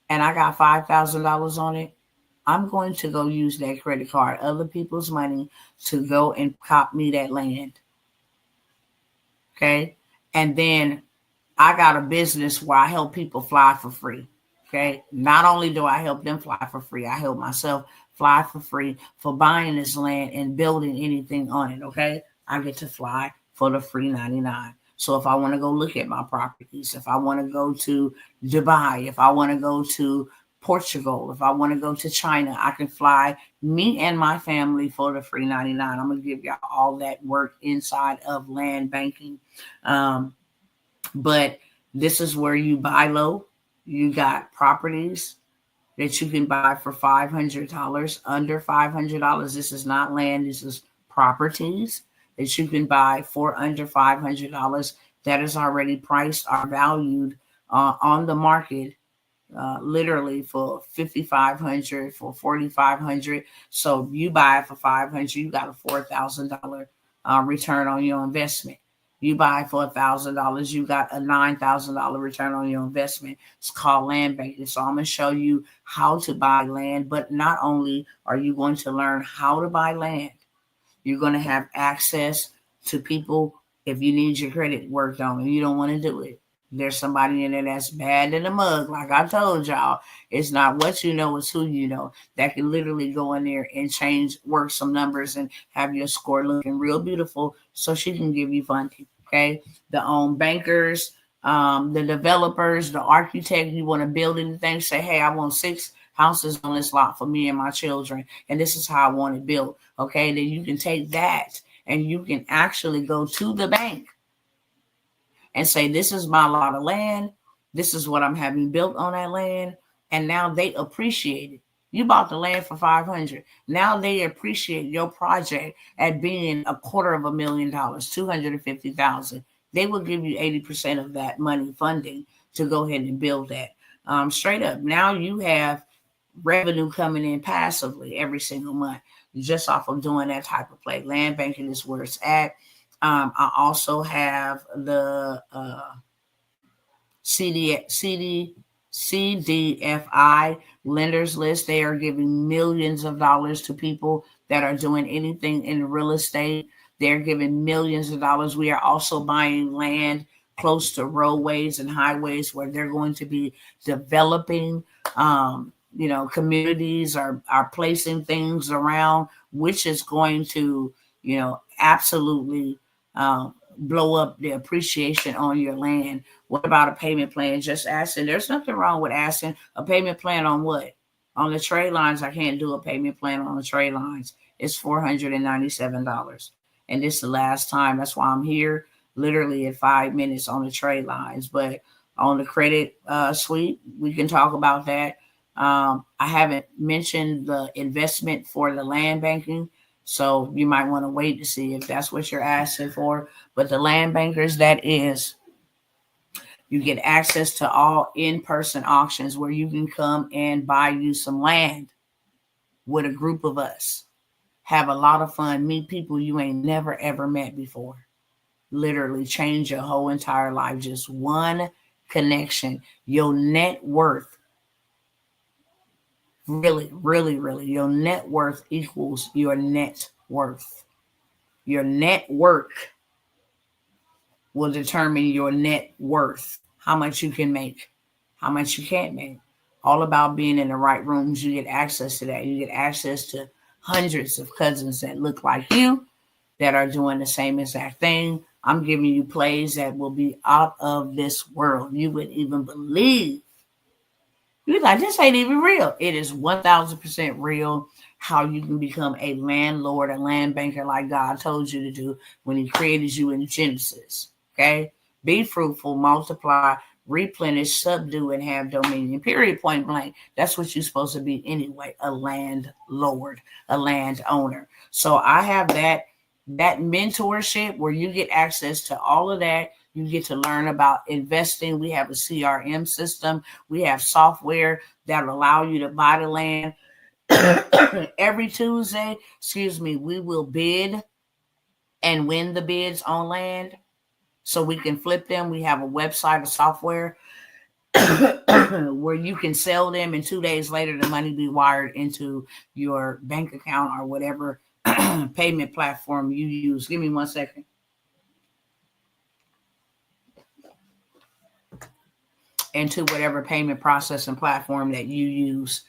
and I got $5,000 on it, I'm going to go use that credit card, other people's money, to go and cop me that land. Okay. And then I got a business where I help people fly for free. Okay. Not only do I help them fly for free, I help myself fly for free for buying this land and building anything on it. Okay. I get to fly for the free 99. So if I want to go look at my properties, if I want to go to Dubai, if I want to go to Portugal, if I want to go to China, I can fly me and my family for the free 99. I'm going to give y'all all that work inside of land banking. But this is where you buy low. You got properties that you can buy for $500, under $500. This is not land. This is properties that you can buy for under $500 that is already priced or valued on the market, literally for $5,500, for $4,500. So you buy it for $500, you got a $4,000 return on your investment. You buy for $1,000, you got a $9,000 return on your investment. It's called land banking. So I'm going to show you how to buy land, but not only are you going to learn how to buy land, you're going to have access to people. If you need your credit worked on and you don't want to do it, there's somebody in there that's bad in the mug. Like I told y'all, it's not what you know, it's who you know that can literally go in there and work some numbers and have your score looking real beautiful so she can give you funding. Okay. The bankers, the developers, the architect, you want to build anything, say, hey, I want 6 houses on this lot for me and my children, and this is how I want it built. Okay. Then you can take that and you can actually go to the bank and say, this is my lot of land. This is what I'm having built on that land. And now they appreciate it. You bought the land for $500. Now they appreciate your project at being $250,000, $250,000. They will give you 80% of that money funding to go ahead and build that. Straight up. Now you have revenue coming in passively every single month just off of doing that type of play. Land banking is where it's at. I also have the CDFI lenders list. They are giving millions of dollars to people that are doing anything in real estate. They're giving millions of dollars. We are also buying land close to roadways and highways where they're going to be developing. Communities are placing things around, which is going to, absolutely blow up the appreciation on your land. What about a payment plan? Just asking. There's nothing wrong with asking a payment plan on what? On the trade lines, I can't do a payment plan on the trade lines. It's $497. And this is the last time. That's why I'm here. literally at 5 minutes on the trade lines. But on the credit suite, we can talk about that. I haven't mentioned the investment for the land banking, so you might want to wait to see if that's what you're asking for. But the land bankers, that is, you get access to all in-person auctions where you can come and buy you some land with a group of us. Have a lot of fun, meet people you ain't never ever met before. Literally change your whole entire life. Just one connection. Your net worth, really, really, really, your net worth equals your net worth. Your network will determine your net worth, how much you can make, how much you can't make. All about being in the right rooms. You get access to that. You get access to hundreds of cousins that look like you, that are doing the same exact thing. I'm giving you plays that will be out of this world. You wouldn't even believe. You're like, this ain't even real. It is 1000% real. How you can become a landlord, a land banker like God told you to do when he created you in Genesis. Okay? Be fruitful, multiply, replenish, subdue, and have dominion. Period, point blank. That's what you're supposed to be anyway, a landlord, a landowner. So I have that mentorship where you get access to all of that. You get to learn about investing. We have a CRM system. We have software that will allow you to buy the land. Every Tuesday, we will bid and win the bids on land so we can flip them. We have a website, a software where you can sell them, and 2 days later the money be wired into your bank account or whatever payment platform you use. Give me 1 second. Into whatever payment processing platform that you use.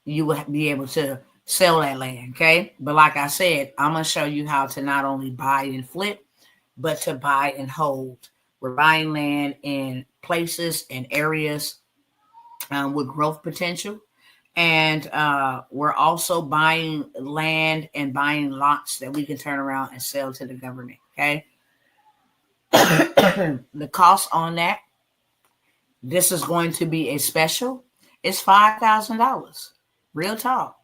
You will be able to sell that land, okay? But like I said, I'm going to show you how to not only buy and flip, but to buy and hold. We're buying land in places and areas with growth potential. And we're also buying land and buying lots that we can turn around and sell to the government, okay? The cost on that, this is going to be a special. It's $5,000. Real talk.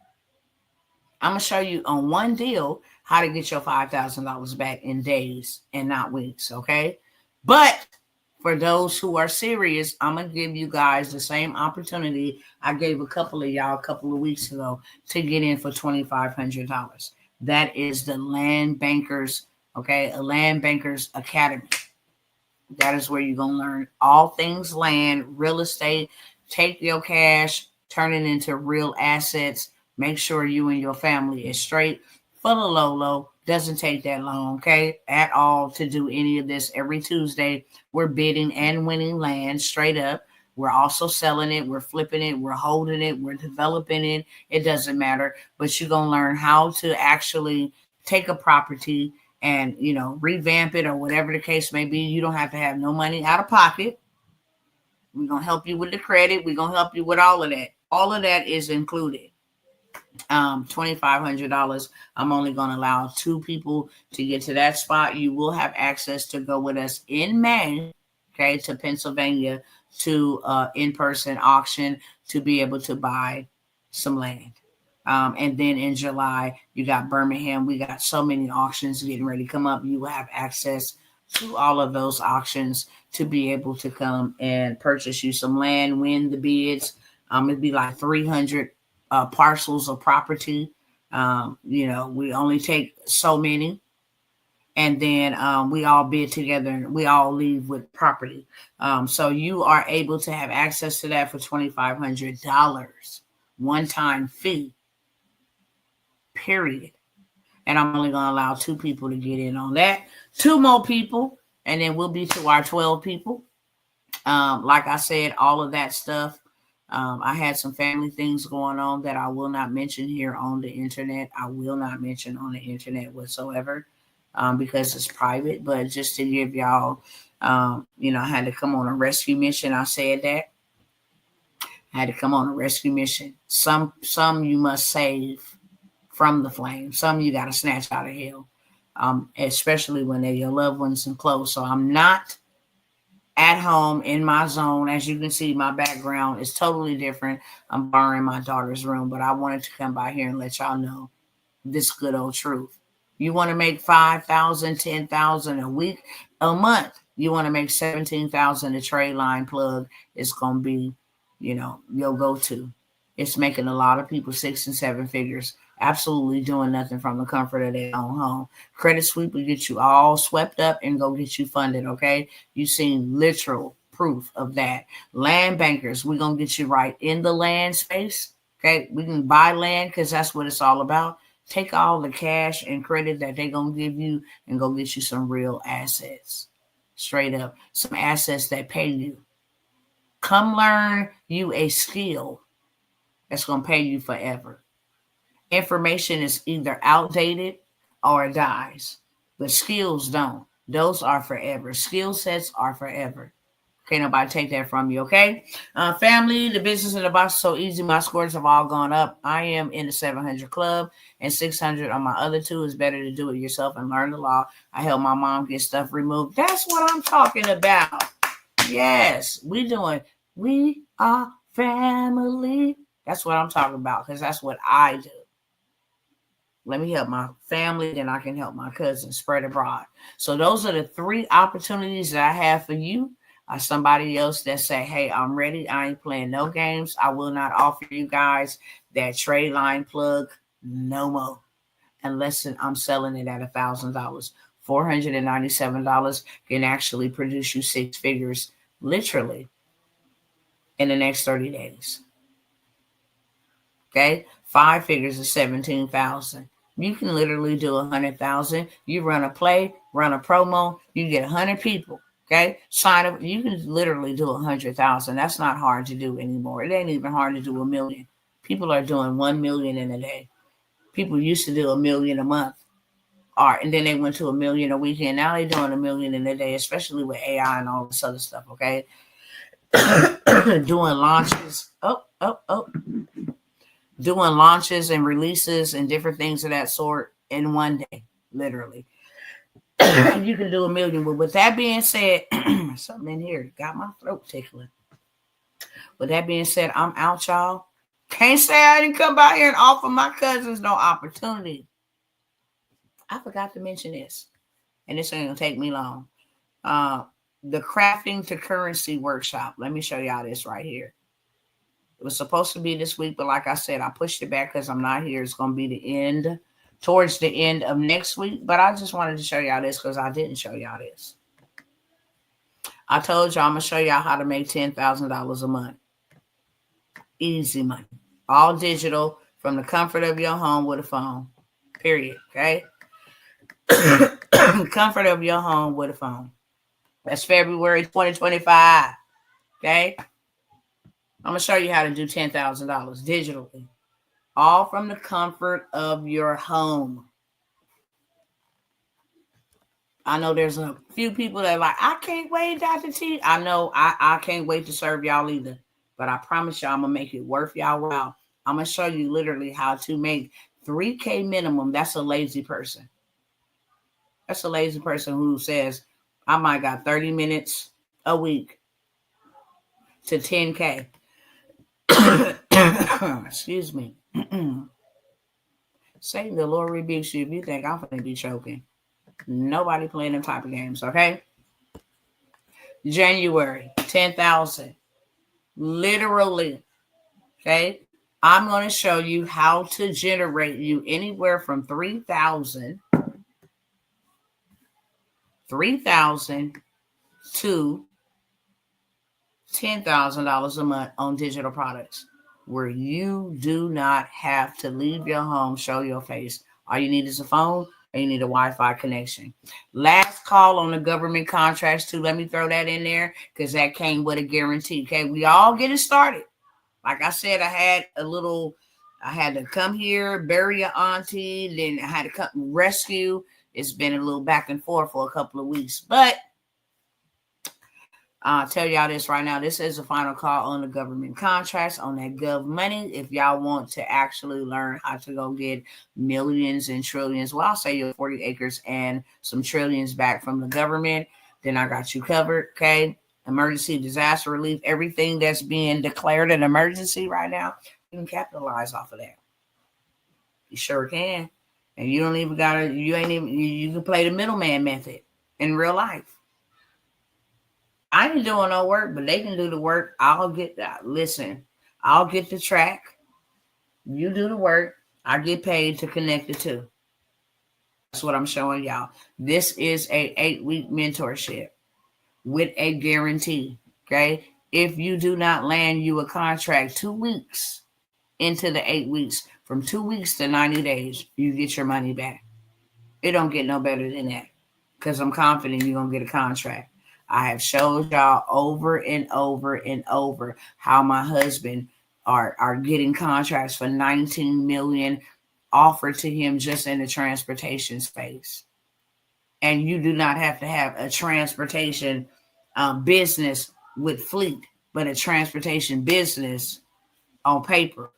I'm going to show you on one deal how to get your $5,000 back in days and not weeks, okay? But for those who are serious, I'm going to give you guys the same opportunity I gave a couple of y'all a couple of weeks ago to get in for $2,500. That is the Land Bankers, okay? A Land Bankers Academy. That is where you're going to learn all things land, real estate. Take your cash, turn it into real assets. Make sure you and your family is straight. For the low, doesn't take that long, okay, at all to do any of this. Every Tuesday, we're bidding and winning land straight up. We're also selling it. We're flipping it. We're holding it. We're developing it. It doesn't matter. But you're going to learn how to actually take a property and, revamp it or whatever the case may be. You don't have to have no money out of pocket. We're going to help you with the credit. We're going to help you with all of that. All of that is included. $2,500. I'm only going to allow 2 people to get to that spot. You will have access to go with us in May, okay, to Pennsylvania to in-person auction to be able to buy some land. And then in July, you got Birmingham. We got so many auctions getting ready to come up. You will have access to all of those auctions to be able to come and purchase you some land, win the bids. It'd be like 300 parcels of property. We only take so many. And then we all bid together and we all leave with property. So you are able to have access to that for $2,500. One-time fee. Period. And I'm only going to allow 2 people to get in on that. 2 more people. And then we'll be to our 12 people. Like I said, all of that stuff. I had some family things going on that I will not mention here on the internet. I will not mention on the internet whatsoever because it's private. But just to give y'all, I had to come on a rescue mission. I said that. I had to come on a rescue mission. Some you must save from the flames. Some you got to snatch out of hell. especially when they're your loved ones and close. So I'm not at home in my zone. As you can see, my background is totally different. I'm borrowing my daughter's room, but I wanted to come by here and let y'all know this good old truth. You want to make 5,000, 10,000 a week, a month. You want to make 17,000. A trade line plug is going to be, your go-to. It's making a lot of people 6 and 7 figures, absolutely doing nothing from the comfort of their own home. Credit sweep will get you all swept up and go get you funded, okay? You've seen literal proof of that. Land bankers, we're going to get you right in the land space, okay? We can buy land because that's what it's all about. Take all the cash and credit that they're going to give you and go get you some real assets. Straight up. Some assets that pay you. Come learn you a skill that's going to pay you forever. Information is either outdated or it dies. But skills don't. Those are forever. Skill sets are forever. Can't nobody take that from you, okay? Family, the business in the box is so easy. My scores have all gone up. I am in the 700 club, and 600 on my other two. Is better to do it yourself and learn the law. I help my mom get stuff removed. That's what I'm talking about. Yes, we are family. That's what I'm talking about because that's what I do. Let me help my family, then I can help my cousins spread abroad. So those are the 3 opportunities that I have for you. Somebody else that say, hey, I'm ready. I ain't playing no games. I will not offer you guys that trade line plug no more. Unless I'm selling it at $1,000. $497 can actually produce you 6 figures literally in the next 30 days. Okay? 5 figures is 17,000. You can literally do 100,000. You run a play, run a promo, you get 100 people. Okay, sign up. You can literally do 100,000. That's not hard to do anymore. It ain't even hard to do 1 million. People are doing 1 million in a day. People used to do 1 million a month, and then they went to 1 million a weekend. Now they're doing 1 million in a day, especially with AI and all this other stuff. Okay, doing launches. Doing launches and releases and different things of that sort in one day, literally. You can do 1 million. But with that being said, something in here got my throat tickling. With that being said, I'm out, y'all. Can't say I didn't come by here and offer my cousins no opportunity. I forgot to mention this, and this ain't gonna take me long. The crafting to currency workshop. Let me show y'all this right here. It was supposed to be this week, but like I said, I pushed it back because I'm not here. It's gonna be towards the end of next week, but I just wanted to show y'all this because I didn't show y'all this. I told y'all I'm going to show y'all how to make $10,000 a month. Easy money. All digital from the comfort of your home with a phone. Period. Okay? Comfort of your home with a phone. That's February 2025. Okay? I'm going to show you how to do $10,000 digitally. All from the comfort of your home. I know there's a few people that are like, I can't wait, Dr. T. I know I can't wait to serve y'all either. But I promise y'all I'm going to make it worth y'all while. I'm going to show you literally how to make $3K minimum. That's a lazy person. That's a lazy person who says, I might got 30 minutes a week to 10K. Excuse me. Satan, the Lord rebukes you if you think I'm going to be choking. Nobody playing them type of games, okay? January, 10,000. Literally, okay? I'm going to show you how to generate you anywhere from $3,000 to $10,000 a month on digital products where you do not have to leave your home, show your face. All you need is a phone and you need a Wi-Fi connection. Last call on the government contracts too. Let me throw that in there because that came with a guarantee. Okay, we all getting started. Like I said, I had to come here, bury your auntie, then I had to come rescue. It's been a little back and forth for a couple of weeks, but I'll tell y'all this right now. This is a final call on the government contracts, on that gov money. If y'all want to actually learn how to go get millions and trillions, well, I'll say your 40 acres and some trillions back from the government, then I got you covered, okay? Emergency disaster relief, everything that's being declared an emergency right now, you can capitalize off of that. You sure can. And you don't even gotta, you can play the middleman method in real life. I ain't doing no work, but they can do the work. I'll get that. Listen, I'll get the track. You do the work. I get paid to connect the two. That's what I'm showing y'all. This is a 8-week mentorship with a guarantee. Okay. If you do not land you a contract 2 weeks into the 8 weeks, from 2 weeks to 90 days, you get your money back. It don't get no better than that, because I'm confident you're going to get a contract. I have showed y'all over and over and over how my husband are getting contracts for 19 million offered to him just in the transportation space. And you do not have to have a transportation business with fleet, but a transportation business on paper.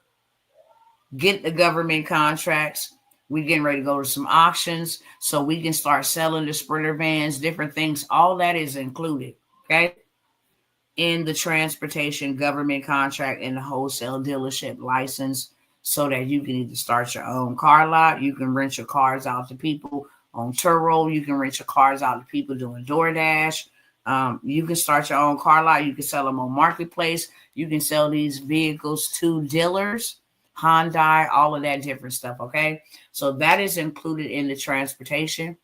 Get the government contracts. We're getting ready to go to some auctions so we can start selling the Sprinter vans, different things. All that is included, okay, in the transportation government contract and the wholesale dealership license, so that you can either start your own car lot, you can rent your cars out to people on Turo, you can rent your cars out to people doing DoorDash. You can start your own car lot. You can sell them on Marketplace. You can sell these vehicles to dealers, Hyundai, all of that different stuff, okay? So that is included in the transportation.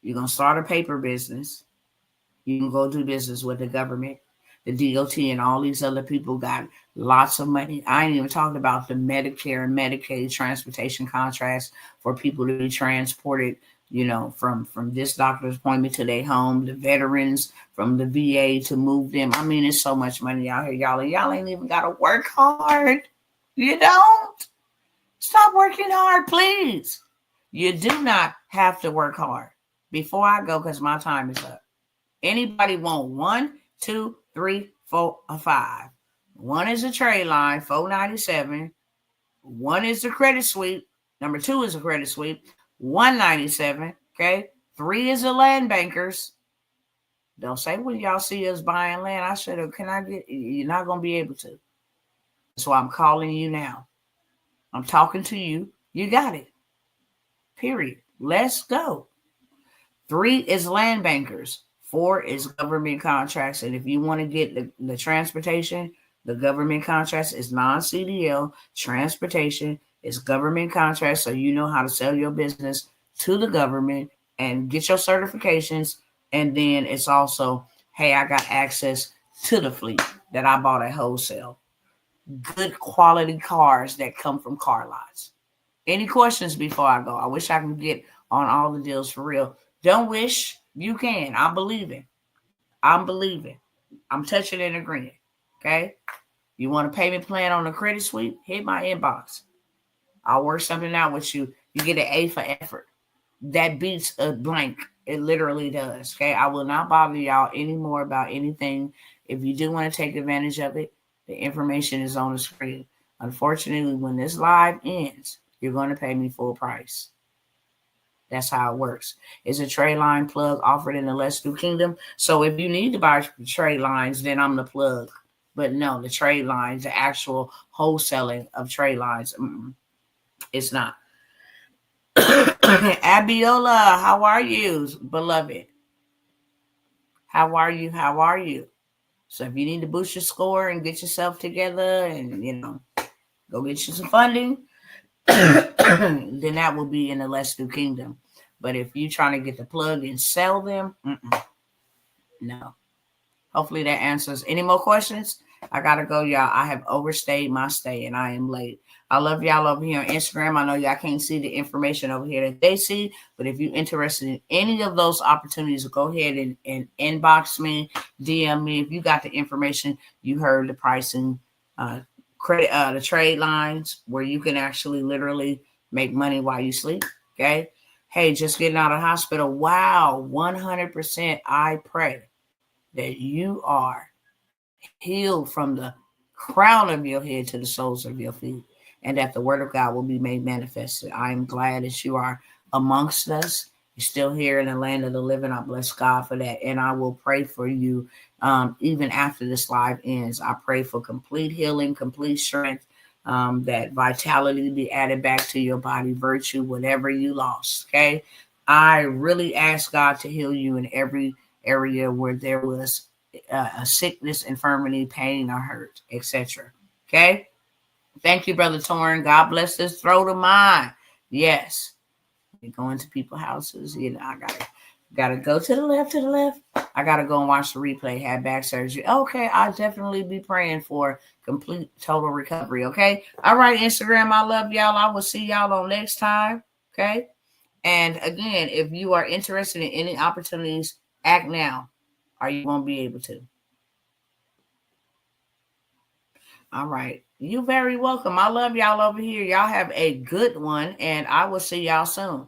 You're going to start a paper business. You can go do business with the government. The DOT and all these other people got lots of money. I ain't even talking about the Medicare and Medicaid transportation contracts for people to be transported, from this doctor's appointment to their home, the veterans from the VA to move them. I mean, it's so much money out here, y'all. Y'all ain't even got to work hard. You don't. Stop working hard, please. You do not have to work hard. Before I go, because my time is up. Anybody want 1, 2, 3, 4, or 5? 1 is a trade line, $497. 1 is the credit sweep. Number 2 is a credit sweep, $197. Okay. 3 is the land bankers. Don't say when y'all see us buying land, I should have. Can I get? You're not gonna be able to. That's why I'm calling you now. I'm talking to you. You got it. Period. Let's go. 3 is land bankers. 4 is government contracts. And if you want to get the transportation, the government contracts is non-CDL. Transportation is government contracts. So you know how to sell your business to the government and get your certifications. And then it's also, hey, I got access to the fleet that I bought at wholesale. Good quality cars that come from car lots. Any questions before I go? I wish I could get on all the deals for real. Don't wish. You can. I'm believing. I'm touching and agreeing. Okay? You want a payment plan on the credit sweep? Hit my inbox. I'll work something out with you. You get an A for effort. That beats a blank. It literally does. Okay? I will not bother y'all anymore about anything. If you do want to take advantage of it, the information is on the screen. Unfortunately, when this live ends, you're going to pay me full price. That's how it works. It's a trade line plug offered in the Let's Do Kingdom. So if you need to buy trade lines, then I'm the plug. But no, the trade lines, the actual wholesaling of trade lines, it's not. Abiola, how are you, beloved? How are you? So if you need to boost your score and get yourself together and, go get you some funding, then that will be in the Let's Do Kingdom. But if you're trying to get the plug and sell them, no. Hopefully that answers. Any more questions? I got to go, y'all. I have overstayed my stay and I am late. I love y'all over here on Instagram. I know y'all can't see the information over here that they see, but if you're interested in any of those opportunities, go ahead and inbox me, DM me. If you got the information, you heard the pricing, credit, the trade lines where you can actually literally make money while you sleep. Okay. Hey, just getting out of the hospital. Wow. 100%. I pray that you are healed from the crown of your head to the soles of your feet, and that the word of God will be made manifested. I am glad that you are amongst us. You're still here in the land of the living. I bless God for that. And I will pray for you even after this live ends. I pray for complete healing, complete strength, that vitality be added back to your body, virtue, whatever you lost. Okay. I really ask God to heal you in every area where there was a sickness, infirmity, pain, or hurt, etc. Okay. Thank you, Brother Torrin. God bless this throat of mine. Yes. You go into people's houses. You know, I gotta go to the left, I gotta go and watch the replay. Had back surgery. Okay, I'll definitely be praying for complete total recovery. Okay. All right, Instagram. I love y'all. I will see y'all on next time. Okay. And again, if you are interested in any opportunities, act now, or you won't be able to. All right. You're very welcome. I love y'all over here. Y'all have a good one, and I will see y'all soon.